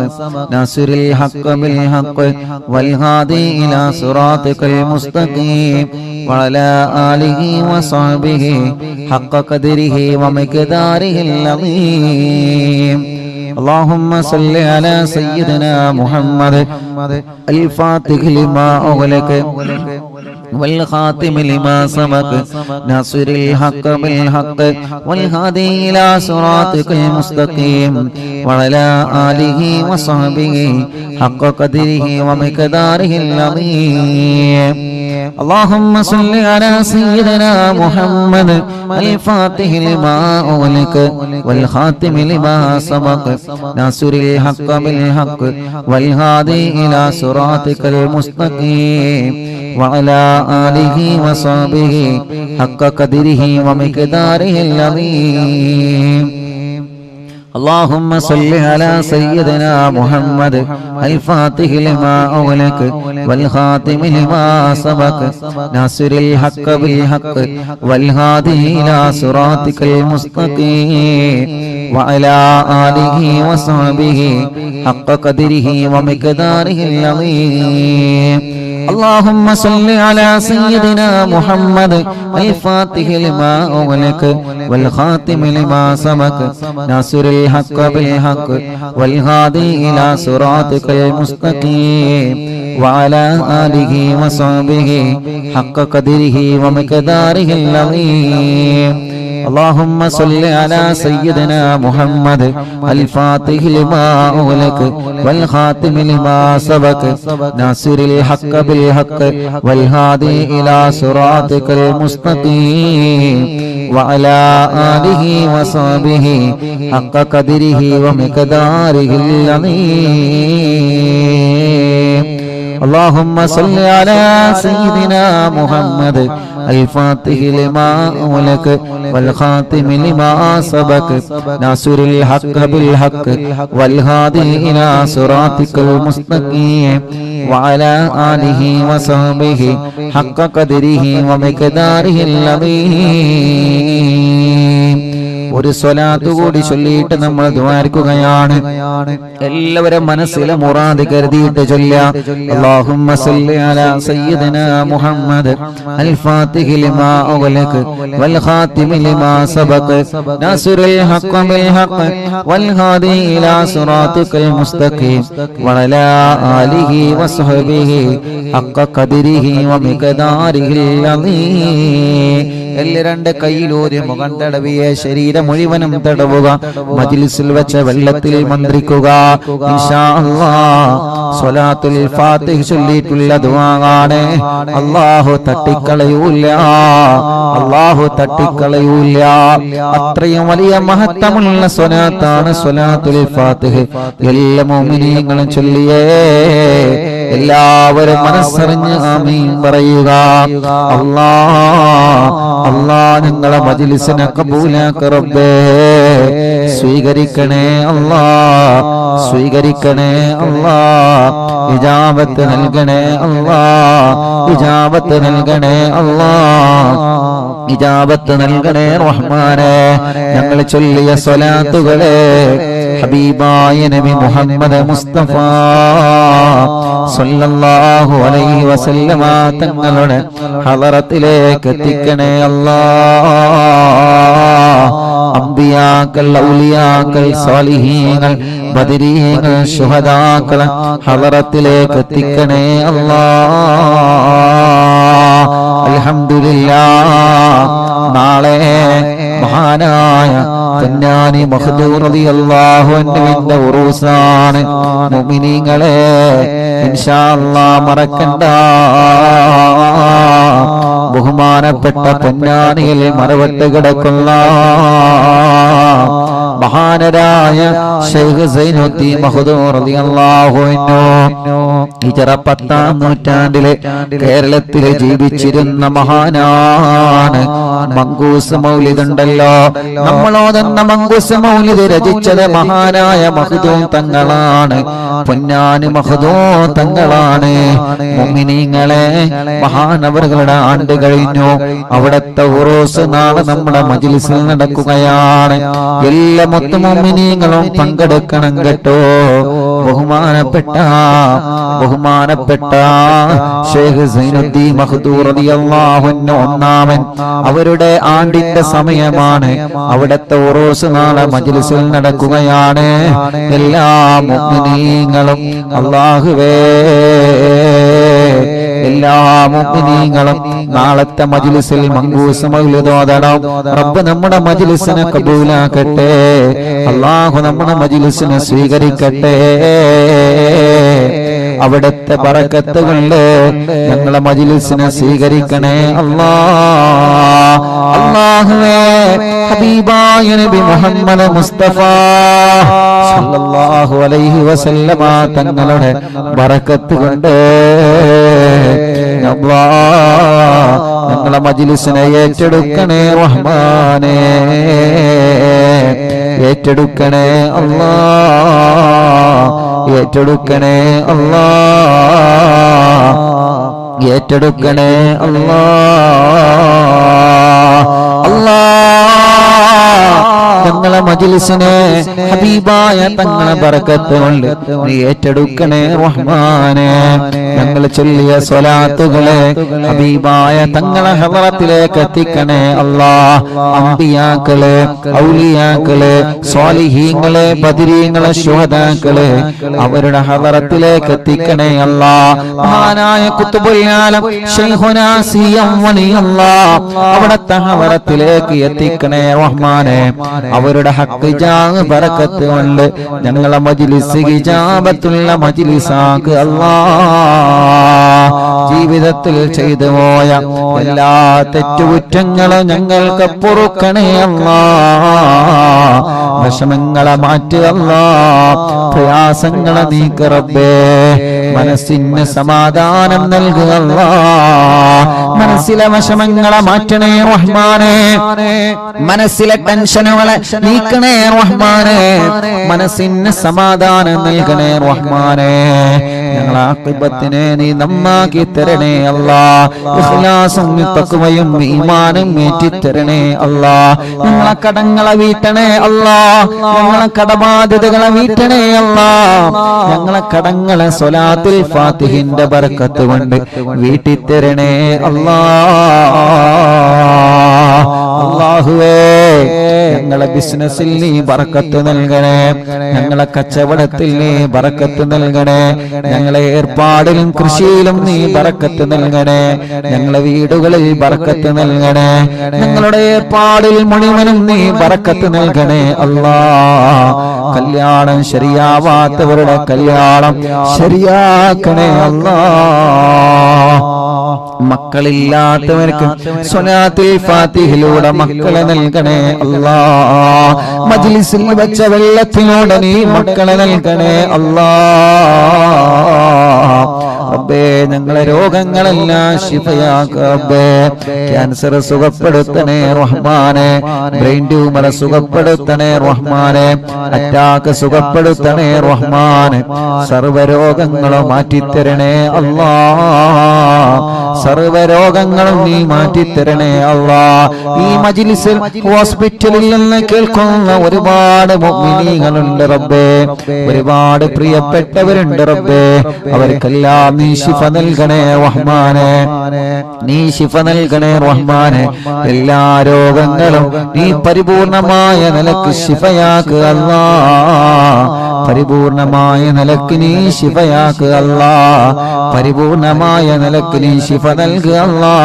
ناصر الحق بالحق والهادي إلى صراطك المستقيم وعلى آله وصحبه حق قدره ومقداره العظيم اللهم صل على سيدنا محمد الفاتح لما أغلق والخاتم لما سبق ناصر الحق بالحق والهادي إلى صراطك المستقيم وعلى آله وصحبه حق قدره ومقداره العظيم اللهم صل على سيدنا محمد الفاتح لما أغلق والخاتم لما سبق ناصر الحق بالحق والهادي إلى صراطك المستقيم وعلى آله وصحبه حق قدره ومقداره العظيم اللهم صل على سيدنا محمد الفاتح لما أغلق والخاتم لما سبق ناصر الحق بالحق والهادي إلى صراطك المستقيم وعلى آله وصحبه حق قدره ومقداره العظيم اللهم صل على سيدنا محمد الفاتح لما أغلق والخاتم لما سبق ناصر الحق بالحق والهادي إلى صراطك المستقيم وعلى آله وصحبه حق قدره ومقداره العظيم اللهم صل على سيدنا محمد الفاتح لما أغلق والخاتم لما سبق ناصر الحق بالحق والهادي إلى صراطك المستقيم وعلى آله وصحبه حق قدره ومقداره العظيم اللهم صل على سيدنا محمد الفاتح لما أغلق والخاتم لما سبق ناصر الحق بالحق والهادي إلى صراطك المستقيم وعلى آله وصحبه حق قدره ومقداره العظيم. ഒരു സ്വലാത്ത് കൂടി ചൊല്ലിയിട്ട് നമ്മൾ ദുആർക്കുകയാണ്. എല്ലാവരും മനസ്സിലെ മുറാദ് കരുതിയിട്ട് ചൊല്ലാം. അല്ലാഹുമ്മ സല്ലി അലാ സയ്യിദിനാ മുഹമ്മദ് അൽ ഫാത്തിഹി ലിമാ ഉഗ്ലഖ വൽ ഖാതിമി ലിമാ സബഖ നാസിറുൽ ഹഖ് ബിൽ ഹഖ് വൽ ഹാദി ഇലാ സിറാത്തിക്കൽ മുസ്തഖീം വഅലാ ആലിഹി വസ്ഹബിഹി ഹഖ ഖദരിഹി വമിഖദാരിഹിൽ അളീം. രണ്ട് കൈയിലൂരി മുഖം തടവിയെ ശരീരം മുഴുവനും തടവുക. മജ്ലിസിൽ വെച്ച വെള്ളത്തിൽ മന്ത്രിക്കുക. ഇൻഷാ അല്ലാഹ് സ്വലാത്തുൽ ഫാത്തിഹ ചൊല്ലിയിട്ടുള്ള ദുആയാണ്. അല്ലാഹു തട്ടിക്കളയൂല, അല്ലാഹു തട്ടിക്കളയൂല. അത്രയും വലിയ മഹത്വമുള്ള സ്വലാത്താണ് സ്വലാത്തുൽ ഫാത്തിഹ. എല്ലാ മുഅ്മിനീങ്ങളും ചൊല്ലിയേ. എല്ലാവരും മനസ്സറിഞ്ഞ് ആമീൻ പറയുക. അല്ലാഹ് നിങ്ങളെ മജ്ലിസിനെ കബൂലാക്ക റബ്ബേ. സ്വീകരിക്കണേ അല്ലാഹ്, സ്വീകരിക്കണേ അല്ലാഹ്. ഇജാബത്ത് നൽകണേ അല്ലാഹ്, ഇജാബത്ത് നൽകണേ അല്ലാഹ്, ഇജാബത്ത് നൽകണേ റഹ്മാനേ. ഞങ്ങൾ ചൊല്ലിയ സ്വലാത്തുകളെ ഹബീബായ നബി മുഹമ്മദ് മുസ്തഫ സല്ലല്ലാഹു അലൈഹി വസല്ലമ തങ്ങളുടെ ഹളറത്തിലേക്ക് എത്തിക്കണേ അല്ലാഹ്. അംബിയാക്കൾ, ഔലിയാക്കൾ, സാലിഹീങ്ങൾ, ബദരീങ്ങൾ, ശുഹദാക്കൾ ഹളറത്തിലേക്ക് എത്തിക്കണേ അല്ലാഹ്. അൽഹംദുലില്ലാഹ്. നാളെ മഹാനായ പൊന്നാനി മഖ്ദൂർ റളിയല്ലാഹു അൻഹുവിന്റെ ഉറൂസാണ്. മുഅ്മിനീങ്ങളെ ഇൻഷാ അല്ലാഹ് മറക്കണ്ട. ബഹുമാനപ്പെട്ട പൊന്നാനിയിൽ മറവട്ട് കിടക്കുന്ന മഹാനരായ ശൈഖ് സൈനുദ്ദീൻ മഖ്ദൂർ റളിയല്ലാഹു അൻഹു ഹിജ്റ 10-ാം നൂറ്റാണ്ടിലെ കേരളത്തിലെ ജീവിച്ചിരുന്ന മഹാനാണ്. മങ്കൂസ് മൗലിദ് ഉണ്ടല്ലോ, നമ്മളോതെന്ന മങ്കൂസ് മൗലിദ് രചിച്ചത് മഹാനായ മഖ്ദൂം തങ്ങളാണ്. പൊന്നാനി മഖ്ദൂം തങ്ങളാണ്. മുഅ്മിനീങ്ങളെ മഹാനവറുകളുടെ ആണ്ട് കഴിഞ്ഞു. അവിടത്തെ ഉറൂസ് നാളെ നമ്മുടെ മജ്ലിസിൽ നടക്കുകയാണ്. എല്ലാ മുഅ്മിനീങ്ങളും പങ്കെടുക്കണം കേട്ടോ. ബഹുമാനപ്പെട്ട ശൈഖ് സൈനുദ്ദീൻ മഖ്ദൂർ റളിയല്ലാഹു അൻഹു ഒന്നാമൻ അവരുടെ ആണ്ടിന്റെ സമയമാണ്. അവിടത്തെ ഉറൂസ് നാളെ മജ്ലിസിൽ നടക്കുകയാണ്. എല്ലാ മുഅ്മിനീങ്ങളും അല്ലാഹുവേ, എല്ലാ മുഅ്മിനീങ്ങളും നാളത്തെ മജ്ലിസിൽ മങ്കൂസ് മൗലിദ് ഓതണം. റബ്ബ് നമ്മുടെ മജ്ലിസിനെ കബൂലാക്കട്ടെ. അല്ലാഹു നമ്മുടെ മജ്ലിസിനെ സ്വീകരിക്കട്ടെ. അവിടുത്തെ ബറക്കത്ത് കൊണ്ട് ഞങ്ങളെ മജ്ലിസിനെ സ്വീകരിക്കണേ അല്ലാഹ്. അല്ലാഹുവേ, ഹബീബായ നബി മുഹമ്മദ് മുസ്തഫ സല്ലല്ലാഹു അലൈഹി വസല്ലമ തങ്ങളുടെ ബറക്കത്ത് കൊണ്ട് ഞങ്ങളെ മജ്ലിസിനെ ഏറ്റെടുക്കണേ റഹ്മാനേ, ഏറ്റെടുക്കണേ അല്ലാഹ്, ഏറ്റെടുക്കണേ അല്ലാഹ്, ഏറ്റെടുക്കണേ അല്ലാഹ്. തങ്ങളെ മജ്ലിസിനെ ഹബീബായ തങ്ങളെ ബറക്കത്ത് കൊണ്ട് നീ ഏറ്റെടുക്കണേ റഹ്മാനേ. ഞങ്ങൾ ചൊല്ലിയ സ്വലാത്തുകളെ ഹബീബായ തങ്ങളെ ഹളറത്തിലേക്ക് എത്തിക്കണേ അല്ലാഹ്. അംബിയാക്കളെ, ഔലിയാക്കളെ, സ്വാലിഹീങ്ങളെ, ബദരീങ്ങളെ, ശുഹദാക്കളെ അവരുടെ ഹളറത്തിലേക്ക് എത്തിക്കണേ അല്ലാഹ്. മഹാനായ ഖുത്ബുൽ ആലം ശൈഖുനാ സിയം വലിയല്ലാഹ് അവിടത്തെ ഹളറത്തിലേക്ക് എത്തിക്കണേ റഹ്മാനേ. അവരുടെ ഹഖ് ജാഹ് ബറക്കത്ത് കൊണ്ട് ഞങ്ങളെ മജ്ലിസ് ഇജാബത്തുള്ള മജ്ലിസാക്ക് അല്ലാഹ്. ജീവിതത്തിൽ ചെയ്തു പോയ എല്ലാ തെറ്റുകുറ്റങ്ങളും ഞങ്ങൾക്ക് പൊറുക്കണേ അല്ലാ. വിഷമങ്ങളെ മാറ്റുക അല്ലാ, പ്രയാസങ്ങളെ നീക്ക് റബ്ബേ. മനസ്സിന് സമാധാനം നൽകുക അല്ലാ. മനസ്സിലെ വിഷമങ്ങളെ മാറ്റണേ റഹ്മാനേ. മനസ്സിലെ ടെൻഷനുകളെ നീക്കണേ റഹ്മാനേ. മനസ്സിന് സമാധാനം നൽകണേ റഹ്മാനേ. ഞങ്ങളെ ആഖിബത്തിനെ നീ നന്നാക്കി തരണേ അല്ലാ. ഇഖ്ലാസും തഖ്വയും ഈമാനും ഏറ്റിത്തരണേ അല്ലാ. ഞങ്ങളെ കടങ്ങളെ വീട്ടണേ അല്ലാ. ഞങ്ങളെ കടബാധ്യതകളെ വീട്ടണേ അല്ലാ. ഞങ്ങളെ കടങ്ങളെ സ്വലാത്തുൽ ഫാത്തിഹിന്റെ ബർക്കത്ത് കൊണ്ട് വീട്ടിത്തരണേ അല്ലാ. അല്ലാഹുവേ, ഞങ്ങളെ ബിസിനസ്സിൽ നീ ബർക്കത്ത് നൽകണേ. ഞങ്ങളെ കച്ചവടത്തിൽ നീ ബർക്കത്ത് നൽകണേ. ഞങ്ങളെ ഏർപ്പാടിലും കൃഷിയിലും നീ ബർക്കത്ത് നൽകണേ. ഞങ്ങളെ വീടുകളിൽ ബർക്കത്ത് നൽകണേ. ഞങ്ങളുടെ ഏർപ്പാടിൽ മുഴുവനും നീ ബർക്കത്ത് നൽകണേ അല്ലാ. കല്യാണം ശരിയാവാത്തവരുടെ കല്യാണം ശരിയാക്കണേ അല്ലാ. മക്കളില്ലാത്തവർക്ക് സ്വലാത്തുൽ ഫാത്തിഹിലൂടെ മക്കളെ നൽകണേ അല്ലാ. മജ്ലിസിൽ വെച്ച വെള്ളത്തിലൂടെ നീ മക്കളെ നൽകണേ അല്ലാ. റബ്ബേ, ഞങ്ങളെ രോഗങ്ങളെല്ലാം ശിഫയാക്കുക റബ്ബേ. ക്യാൻസർ സുഖപ്പെടുത്തണേ റഹ്മാനെ. ബ്രെയിൻ ട്യൂമർ സുഖപ്പെടുത്തണേ റഹ്മാനെ. അറ്റാക്ക് സുഖപ്പെടുത്തണേ റഹ്മാനെ. സർവ്വരോഗങ്ങളും മാറ്റിത്തരണേ അല്ലാ. സർവ്വരോഗങ്ങളും നീ മാറ്റിത്തരണേ അല്ലാ. ഈ മജ്ലിസിൽ ഹോസ്പിറ്റലിൽ നിന്ന് കേൾക്കുന്ന ഒരുപാട് മുഅ്മിനീങ്ങളുണ്ട് റബ്ബേ. ഒരുപാട് പ്രിയപ്പെട്ടവരുണ്ട് റബ്ബേ. അവർക്കെല്ലാം നീ ശിഫ നൽകണേ റഹ്മാനെ. നീ ശിഫ നൽകണേ റഹ്മാനെ. എല്ലാ രോഗങ്ങളും നീ പരിപൂർണമായ നിലക്ക് ശിഫയാക്കുക അല്ലാ. പരിപൂർണമായ നിലക്ക് നീ ശിഫയാക്കുക അല്ലാ. പരിപൂർണമായ നിലക്ക് നീ ശിഫ നൽകുക അല്ലാ.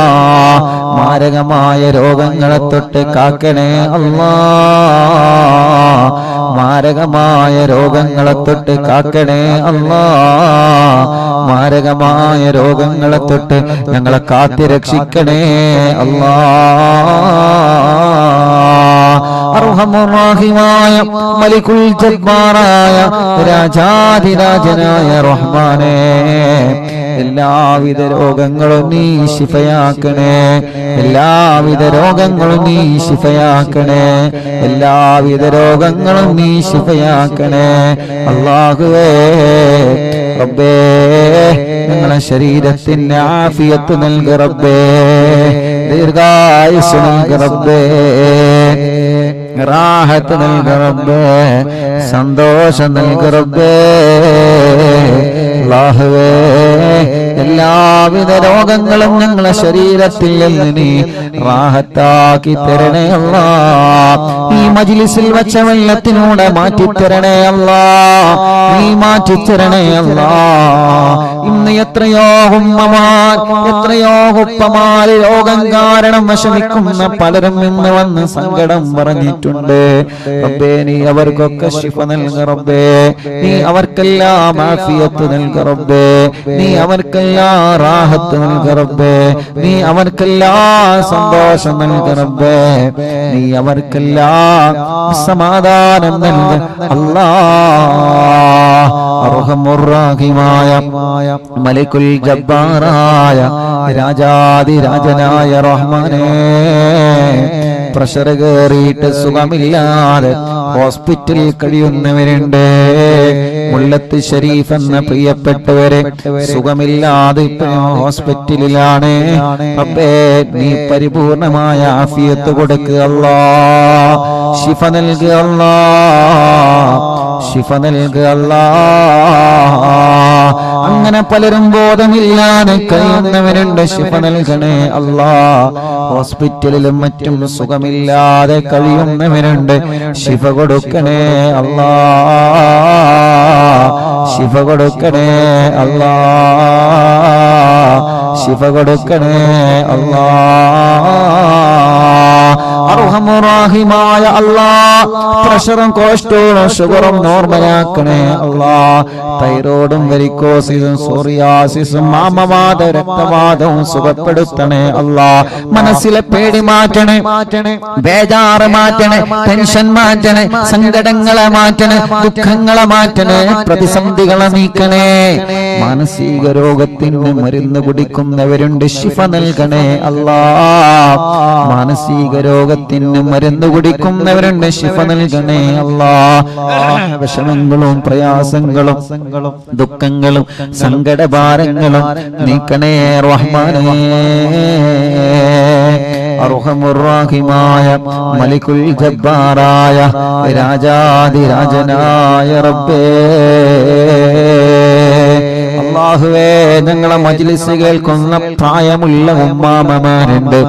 മാരകമായ രോഗങ്ങളെ തൊട്ട് കാക്കണേ അല്ലാ. മാരകമായ രോഗങ്ങളെ തൊട്ട് കാക്കണേ അല്ലാ. മാരകമായ രോഗങ്ങളെ തൊട്ട് ഞങ്ങളെ കാത്തി രക്ഷിക്കണേ അല്ലാ. അർഹമുർ-റഹീമായ മലികുൽ ജബ്ബാറായ രാജാധിരാജനായ റഹ്മാനേ, എല്ലാവിധ രോഗങ്ങളും നീ ശിഫയാക്കണേ. എല്ലാവിധ രോഗങ്ങളും നീ ശിഫയാക്കണേ. എല്ലാവിധ രോഗങ്ങളും നീ ശിഫയാക്കണേ അല്ലാഹുവേ. റബ്ബേ, ഞങ്ങളെ ശരീരത്തിന് ആഫിയത്ത് നൽക് റബ്ബേ. ദീർഘായുസ്സ് നൽക് റബ്ബേ. റാഹത്ത് നൽക് റബ്ബേ. സന്തോഷം നൽക് റബ്ബേ. അല്ലാഹുവേ, എല്ലാവിധ രോഗങ്ങളും ഞങ്ങളെ ശരീരത്തിൽ നിന്ന് നീ റാഹത്താക്കി തരണേ അല്ലാ. ഈ മജ്ലിസിൽ വെച്ച വെള്ളത്തിലൂടെ മാറ്റിത്തരണേ അല്ലാ. നീ മാറ്റിത്തരണേ അല്ലാ. ഇന്ന് എത്രയോ ഉമ്മമാർ, എത്രയോ ഉപ്പമാര് രോഗം കാരണം വിഷമിക്കുന്ന പലരും ഇന്ന് വന്ന് സങ്കടം പറഞ്ഞിട്ടുണ്ട് റബ്ബേ. നീ അവർക്കൊക്കെ ശിഫ നൽക റബ്ബേ. നീ അവർക്കെല്ലാം ആഫിയത്ത് നൽക റബ്ബേ. നീ അവർക്കെല്ലാം റാഹത്ത് നൽക റബ്ബേ. നീ അവർക്കെല്ലാം സന്തോഷം നൽക റബ്ബേ. നീ അവർക്കെല്ലാം സമാധാനം നൽക അല്ലാ. അർഹമുർ-റഹീമായ മലികുൽ ജബ്ബാറായ രാജാധിരാജനായ റഹ്മാനേ, പ്രഷർ കയറിയിട്ട് സുഖമില്ലാതെ ഹോസ്പിറ്റലിൽ കഴിയുന്നവരുണ്ട്. മുല്ലത്ത് ഷരീഫ് എന്ന പ്രിയപ്പെട്ടവരെ സുഖമില്ലാതെ ഹോസ്പിറ്റലിലാണ്. റബ്ബേ, നീ പരിപൂർണമായ ആഫിയത്ത് കൊടുക്കുക അല്ലാ. ശിഫ നൽകുക അല്ലാ. ശിഫ നൽകുക അല്ലാ. അങ്ങനെ പലരും ബോധമില്ലാതെ കഴിയുന്നവരുണ്ട്. ശിഫ നൽകണേ അല്ലാ. ഹോസ്പിറ്റലിലും മറ്റും സുഖമില്ലാതെ കഴിയുന്നവരുണ്ട്. ശിഫ കൊടുക്കണേ അല്ലാ. ശിഫ കൊടുക്കണേ അല്ലാ. ശിഫ കൊടുക്കണേ അല്ലാ. അർഹമുറാഹിമായ അല്ലാഹ് പ്രഷറും കൊളസ്ട്രോളും ഷുഗറും നോർമലാക്കണേ അല്ലാഹ്. തൈറോയിഡും വെരിക്കോസിസും സോറിയാസിസും ആമവാദ രക്തവാദവും സുഖപ്പെടുത്തണേ അല്ലാഹ്. മനസ്സിലെ പേടി മാറ്റണേ, ബേജാറ് മാറ്റണേ, ടെൻഷൻ മാറ്റണേ, സങ്കടങ്ങളെ മാറ്റണേ, ദുഃഖങ്ങളെ മാറ്റണേ, പ്രതിസന്ധികളെ നീക്കണേ. മാനസിക രോഗത്തിന് മരുന്ന് കുടിക്കുന്നവരുണ്ട്, ശിഫ നൽകണേ അല്ലാഹ്. മാനസിക രോഗത്തിന് മരുന്ന് കുടിക്കുന്നവരുണ്ട്, ശിഫ നൽകണേ അല്ലാഹ്. വിഷമങ്ങളും പ്രയാസങ്ങളും ദുഃഖങ്ങളും സങ്കടഭാരങ്ങളും നീക്കണേ റഹ്മാനേ. അർഹമുർറാഹിമായ മലിക്കുൽ ജബ്ബാറായ രാജാധിരാജനായ റബ്ബേ, അല്ലാഹുവേ, ഞങ്ങളെ മജ്ലിസ് കേൾക്കുന്ന പ്രായമുള്ള ഉമ്മാമമാരുണ്ട്,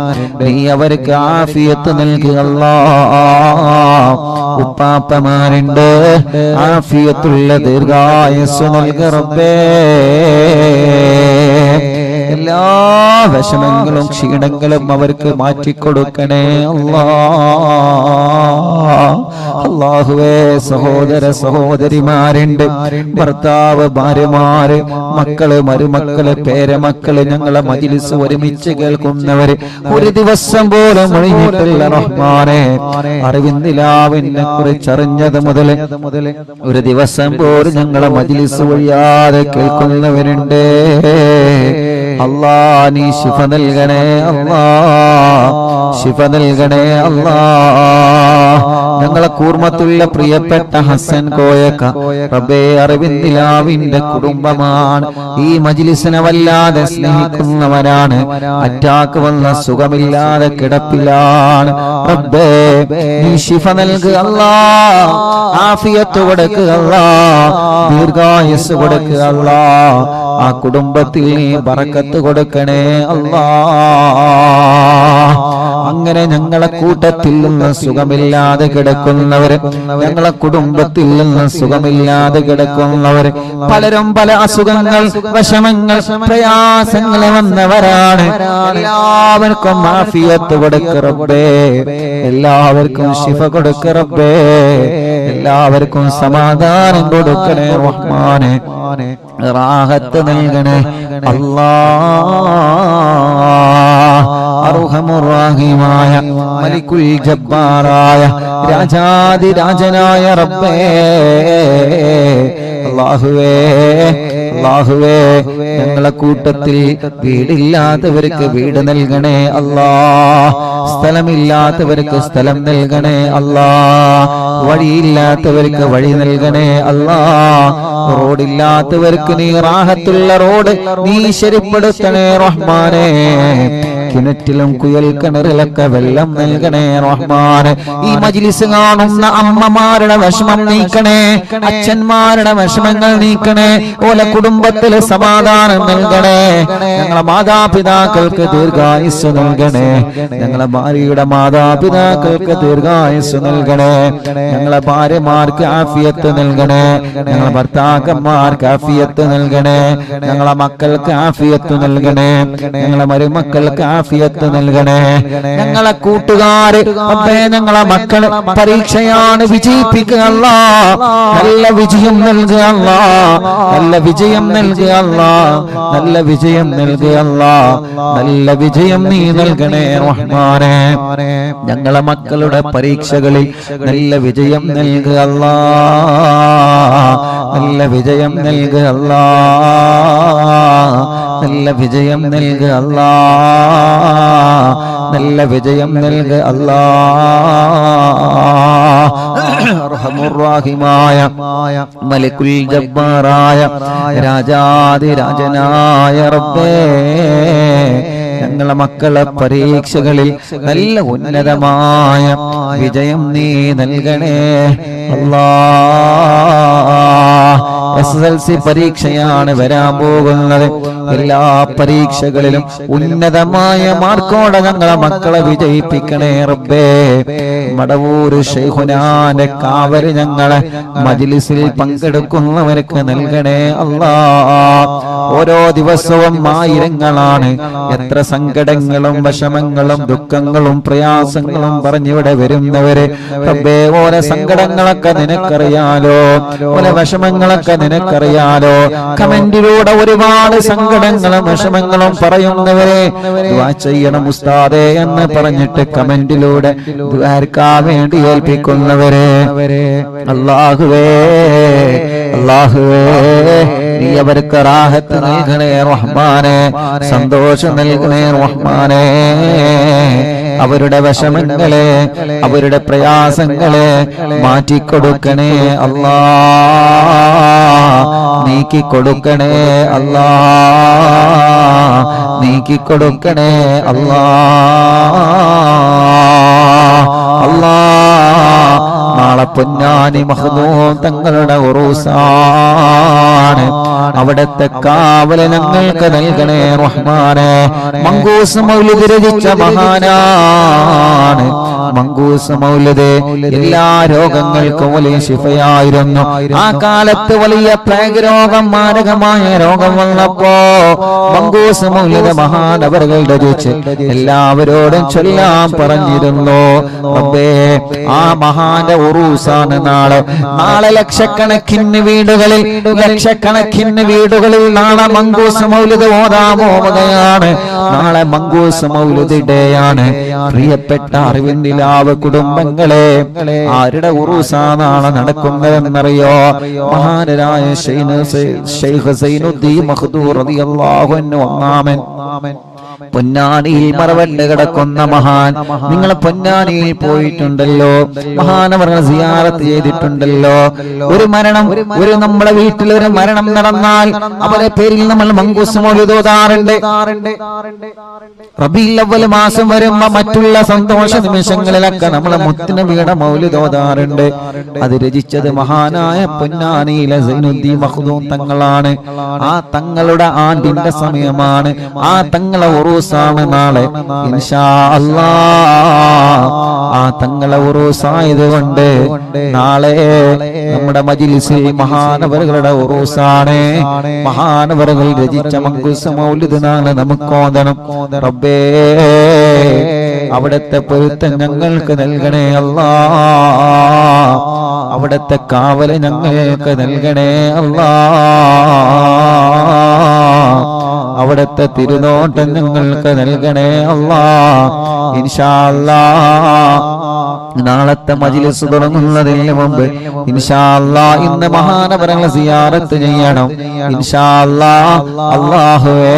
നീ അവർക്ക് ആഫിയത്ത് നൽകുക അല്ലാഹ്. ഉപ്പാപ്പമാരുണ്ട്, ആഫിയത്തുള്ള ദീർഘായുസ്സ് നൽകുക റബ്ബേ. എല്ലാ വിഷമങ്ങളും ക്ഷീണങ്ങളും അവർക്ക് മാറ്റിക്കൊടുക്കണേ അല്ലാഹ്. അല്ലാഹുവേ, സഹോദര സഹോദരിമാരുണ്ട്, ഭർത്താവ്, ഭാര്യമാര്, മക്കള്, മരുമക്കള്, പേരമക്കള്, ഞങ്ങളെ മജ്ലിസ് ഒരുമിച്ച് കേൾക്കുന്നവര് ഒരു ദിവസം പോലും ഒഴിഞ്ഞിട്ടില്ല റഹ്മാനെ. അറിവിന്ദിലാവിനെ കുറിച്ച് അറിഞ്ഞത് മുതൽ ഒരു ദിവസം പോലും ഞങ്ങളെ മജ്ലിസ് ഒഴിയാതെ കേൾക്കുന്നവരുണ്ട്. അല്ലാ, നീ ശിഫ നൽകണേ അല്ലാ, ശിഫ നൽകണേ അല്ലാ. ഞങ്ങളെ കൂർമ്മത്തുള്ള പ്രിയപ്പെട്ട ഹസൻ കോയക്ക റബ്ബേ, അറിവിന്ദിലാവിന്റെ കുടുംബമാണ്. ഈ മജ്ലിസിനെ വല്ലാതെ സ്നേഹിക്കുന്നവരാണ്. അറ്റാക്ക് വന്ന സുഖമില്ലാതെ കിടപ്പിലാണ്. റബ്ബേ, നീ ശിഫ നൽകുക അല്ലാ, ആഫിയത്ത് കൊടുക്കുക അല്ലാ, ദീർഘായുസ് കൊടുക്കുക അല്ലാ. ആ കുടുംബത്തിൽ നീ ബറക്കത്ത് കൊടുക്കണേ അല്ലാ. അങ്ങനെ ഞങ്ങളെ കൂട്ടത്തിൽ നിന്ന് സുഖമില്ലാതെ കിടക്കുന്നവര്, ഞങ്ങളെ കുടുംബത്തിൽ നിന്ന് സുഖമില്ലാതെ കിടക്കുന്നവര്, പലരും പല അസുഖങ്ങൾ, വിഷമങ്ങൾ, പ്രയാസങ്ങൾ വന്നവരാണ്. എല്ലാവർക്കും ആഫിയത്ത് കൊടുക്ക റബ്ബേ, എല്ലാവർക്കും ശിഫ കൊടുക്ക റബ്ബേ, എല്ലാവർക്കും സമാധാനം കൊടുക്കണേ റഹ്മാനെ, റാഹത്ത് നൽകണേ അല്ലാഹ്. അർഹമുർറാഹിമായ മലിക്കുൽ ജബ്ബാറായ രാജാധിരാജനായ റബ്ബേ, അല്ലാഹുവേ, അല്ലാഹുവേ, ഞങ്ങളെ കൂട്ടത്തിൽ വീടില്ലാത്തവർക്ക് വീട് നൽകണേ അല്ലാഹ്. സ്ഥലമില്ലാത്തവർക്ക് സ്ഥലം നൽകണേ അല്ലാഹ്. വഴിയില്ലാത്തവർക്ക് വഴി നൽകണേ അല്ലാഹ്. റോഡില്ലാത്തവർക്ക് നീ റാഹത്തുള്ള റോഡ് നീ ശരിപ്പെടുത്തണേ റഹ്മാനേ. കിണറ്റിലും കുയൽ കിണറിലൊക്കെ വെള്ളം നൽകണേ റഹ്മാനെ. ഈ മജ്ലിസ് കാണുന്ന അമ്മമാരുടെ വിഷമം നീക്കണേ, അച്ഛന്മാരുടെ വിഷമങ്ങൾ നീക്കണേ, ഓലെ കുടുംബത്തിലെ സമാധാനം നൽകണേ. ഞങ്ങളെ മാതാപിതാക്കൾക്ക് ദീർഘായുസ് നൽകണേ, ഞങ്ങളെ ഭാര്യയുടെ മാതാപിതാക്കൾക്ക് ദീർഘായുസ് നൽകണേ, ഞങ്ങളെ ഭാര്യമാർക്ക് ആഫിയത്ത് നൽകണേ, ഞങ്ങളെ ഭർത്താക്കന്മാർക്ക് ആഫിയത്ത് നൽകണേ, ഞങ്ങളെ മക്കൾക്ക് ആഫിയത്ത് നൽകണേ, ഞങ്ങളെ മരുമക്കൾക്ക് ആഫിയത്ത് നൽകണേ. ഞങ്ങളെ കൂട്ടുകാര് അപ്പേ, ഞങ്ങളെ മക്കള് പരീക്ഷയാണ്, വിജയിപ്പിക്കുക അല്ലാഹ്. നല്ല വിജയം നൽകുക അല്ലാഹ്, നല്ല വിജയം നൽകുക അല്ലാഹ്, നല്ല വിജയം നൽകുക അല്ലാഹ്, നല്ല വിജയം നീ നൽകണേ റഹ്മാനേ. ഞങ്ങളെ മക്കളുടെ പരീക്ഷകളിൽ നല്ല വിജയം നൽകുക അല്ലാഹ്, നല്ല വിജയം നൽകുക അല്ലാഹ്, നല്ല വിജയം നൽകുക അല്ലാഹ്, നല്ല വിജയം നൽകുക അല്ലാഹ്. അർഹമുർറാഹിമായ മലിക്കുൽ ജബ്ബാറായ രാജാധിരാജനായ റബ്ബേ, ഞങ്ങളെ മക്കളെ പരീക്ഷകളിൽ നല്ല ഉന്നതമായ വിജയം നീ നൽകണേ അല്ലാഹ്. SSLC പരീക്ഷയാണ് വരാൻ പോകുന്നത്. എല്ലാ പരീക്ഷകളിലും ഉന്നതമായ മാർക്കോടെ ഞങ്ങളെ മക്കളെ വിജയിപ്പിക്കണേ റബ്ബേ. മടവൂർ ശൈഖുനാന്റെ കാവല് ഞങ്ങളെ മജ്ലിസിൽ പങ്കെടുക്കുന്നവർക്ക് നൽകണേ അല്ലാ. ഓരോ ദിവസവും ആയിരങ്ങളാണ് എത്ര സങ്കടങ്ങളും വിഷമങ്ങളും ദുഃഖങ്ങളും പ്രയാസങ്ങളും പറഞ്ഞിവിടെ വരുന്നവര്. റബ്ബേ, ഓരോ സങ്കടങ്ങളൊക്കെ നിനക്കറിയാലോ, ഓരോ വിഷമങ്ങളൊക്കെ നിനക്കറിയാലോ. കമന്റിലൂടെ ഒരുപാട് സങ്കടങ്ങളും വിഷമങ്ങളും പറയുന്നവരെ ദുആ ചെയ്യണം ഉസ്താദേ എന്ന് പറഞ്ഞിട്ട് കമന്റിലൂടെ ദുആർക്കാൻ വേണ്ടി ഏൽപ്പിക്കുന്നവരെ അല്ലാഹുവേ, അല്ലാഹുവേ, നീ അവർക്ക് റാഹത്ത് നൽകണേ റഹ്മാനേ, സന്തോഷം നൽകണേ റഹ്മാനേ. അവരുടെ വിഷമങ്ങളെ അവരുടെ പ്രയാസങ്ങളെ മാറ്റിക്കൊടുക്കണേ അല്ലാ, നീക്കിക്കൊടുക്കണേ അല്ലാ, നീക്കിക്കൊടുക്കണേ അല്ലാ. അല്ലാ, നാളെ പൊന്നാനി മഖ്ദൂം തങ്ങളുടെ ഉറൂസാണ്. അവിടത്തെ കാവല് ഞങ്ങൾക്ക് നൽകണേ റഹ്മാനേ. മങ്കൂസ് മൗലിദ് രചിച്ച മഹാനാണ്. മങ്കൂസ് മൗലിദ് എല്ലാ രോഗങ്ങൾക്കും വലിയ ശിഫയായിരുന്നു. ആ കാലത്ത് വലിയ പ്ലേഗ് രോഗം, മാരകമായ രോഗം വന്നപ്പോ മങ്കൂസ് മൗലിദ് മഹാനവറുകൾ രചിച്ച് എല്ലാവരോടും ചൊല്ലാൻ പറഞ്ഞിരുന്നു. റബ്ബേ, ആ മഹാന്റെ ഉറൂസാണ് നാളെ. നാളെ ലക്ഷക്കണക്കിന് വീടുകളിൽ നാളെ മങ്കൂസ് മൗലിദ് ഓതാൻ പോവുകയാണ്. നാളെ മങ്കൂസ് മൗലിദ് ഡേയാണ്. പ്രിയപ്പെട്ട അറിവിന്ദിലാവ് കുടുംബങ്ങളെ, ആരുടെ ഉറൂസാ നാളെ നടക്കുന്നതെന്നറിയോ? മഹാനരായ ശൈഖ് സൈനുദ്ദീൻ മഖ്ദൂം റളിയല്ലാഹു അൻഹു ഒന്നാമൻ. പൊന്നാനിയിൽ മറവണ്ട് കിടക്കുന്ന മഹാൻ. നിങ്ങൾ പൊന്നാനിയിൽ പോയിട്ടുണ്ടല്ലോ, മഹാനവറുകൾ സിയാറത്ത് ചെയ്തിട്ടുണ്ടല്ലോ. ഒരു മരണം, നമ്മുടെ വീട്ടിൽ ഒരു മരണം നടന്നാൽ അവരെ പേരിൽ നമ്മൾ മങ്കൂസ് മൗലിദ് ഓതാറുണ്ട്. റബീഉൽ അവ്വൽ മാസം വരുമ്പോ മറ്റുള്ള സന്തോഷ നിമിഷങ്ങളിലൊക്കെ നമ്മൾ മുത്തുനബിയുടെ മൗലിദ് ഓതാറുണ്ട്. അത് രചിച്ചത് മഹാനായ പൊന്നാനിയിലെ സൈനുദ്ദീൻ മഖ്ദൂം തങ്ങളാണ്. ആ തങ്ങളുടെ ആണ്ടിന്റെ സമയമാണ്. ആ തങ്ങളെ ഉറൂസാണ് നാളെ ഇൻഷാ അല്ലാഹ്. ആ തങ്ങളെ ഉറൂസായതുകൊണ്ട് നാളെ നമ്മുടെ മജ്ലിസിൽ മഹാനവറുകളുടെ ഉറൂസാണ്. മഹാനവറുകൾ രചിച്ച മങ്കൂസ് മൗലിദ് നാളെ നമുക്ക് ഓതണം. റബ്ബേ, അവിടുത്തെ പൊരുത്തം ഞങ്ങൾക്ക് നൽകണേ അല്ലാഹ്. അവിടുത്തെ കാവല് ഞങ്ങൾക്ക് നൽകണേ അല്ലാഹ്. അവിടുത്തെ തിരുനോട്ടം ഞങ്ങൾക്ക് നൽകണേ അല്ലാഹ്. ഇൻഷാ അല്ലാഹ് നാളത്തെ മജ്ലിസ് തുടങ്ങുന്നതിന് മുമ്പ് ഇൻഷാ അല്ലാഹ് ഇന്ന് മഹാനവറുകളെ സിയാറത്ത് ചെയ്യണം. ഇൻഷാ അല്ലാഹ്. അല്ലാഹുവേ,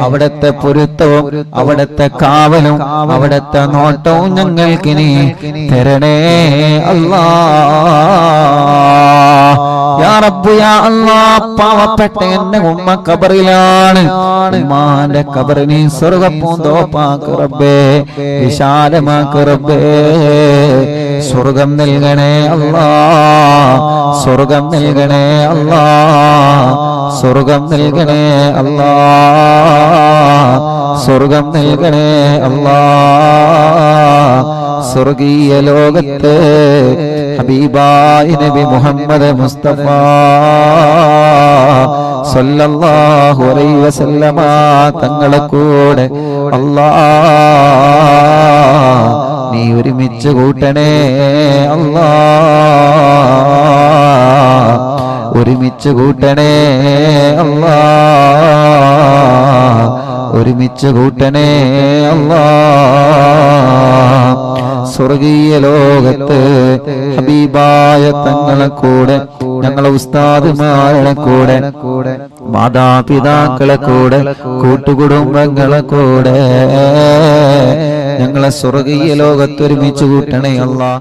അവിടുത്തെ പൊരുത്തവും അവിടുത്തെ കാവലും അവിടുത്തെ നോട്ടവും ഞങ്ങൾക്കിനി തരണേ അല്ലാഹ്. യാ റബ്ബ് യാ അല്ലാഹ്, പാവപ്പെട്ട എന്റെ ഉമ്മ ഖബറിലാണ്. ഉമ്മാന്റെ ഖബറിനെ സ്വർഗ്ഗപ്പൂന്തോപ്പാക്ക് റബ്ബേ, വിശാലമാക്ക് റബ്ബേ. സ്വർഗ്ഗം നൽകണേ അല്ലാഹ്, സ്വർഗ്ഗം നൽകണേ അല്ലാഹ്, സ്വർഗ്ഗം നൽകണേ അല്ലാഹ്, സ്വർഗ്ഗം നൽകണേ അല്ലാഹ്. സ്വർഗീയ ലോകത്ത് ഹബീബായ നബി മുഹമ്മദ് മുസ്തഫ സല്ലല്ലാഹു അലൈഹി വസല്ലമ തങ്ങളെ കൂടെ അല്ലാഹ് നീ ഒരുമിച്ച് കൂട്ടണേ അല്ലാഹ്, ഒരുമിച്ച് കൂട്ടണേ അല്ലാഹ്, ഒരുമിച്ച് കൂട്ടണേ അല്ലാഹ്. സ്വർഗീയ ലോകത്ത് ഹബീബായ തങ്ങളെ കൂടെ, ഞങ്ങളെ ഉസ്താദുമാരുടെ കൂടെ, മാതാപിതാക്കളെ കൂടെ, കൂട്ടുകുടുംബങ്ങളെ കൂടെ ഞങ്ങളെ സ്വർഗീയ ലോകത്ത് ഒരുമിച്ച് കൂട്ടണേ അല്ലാഹ്.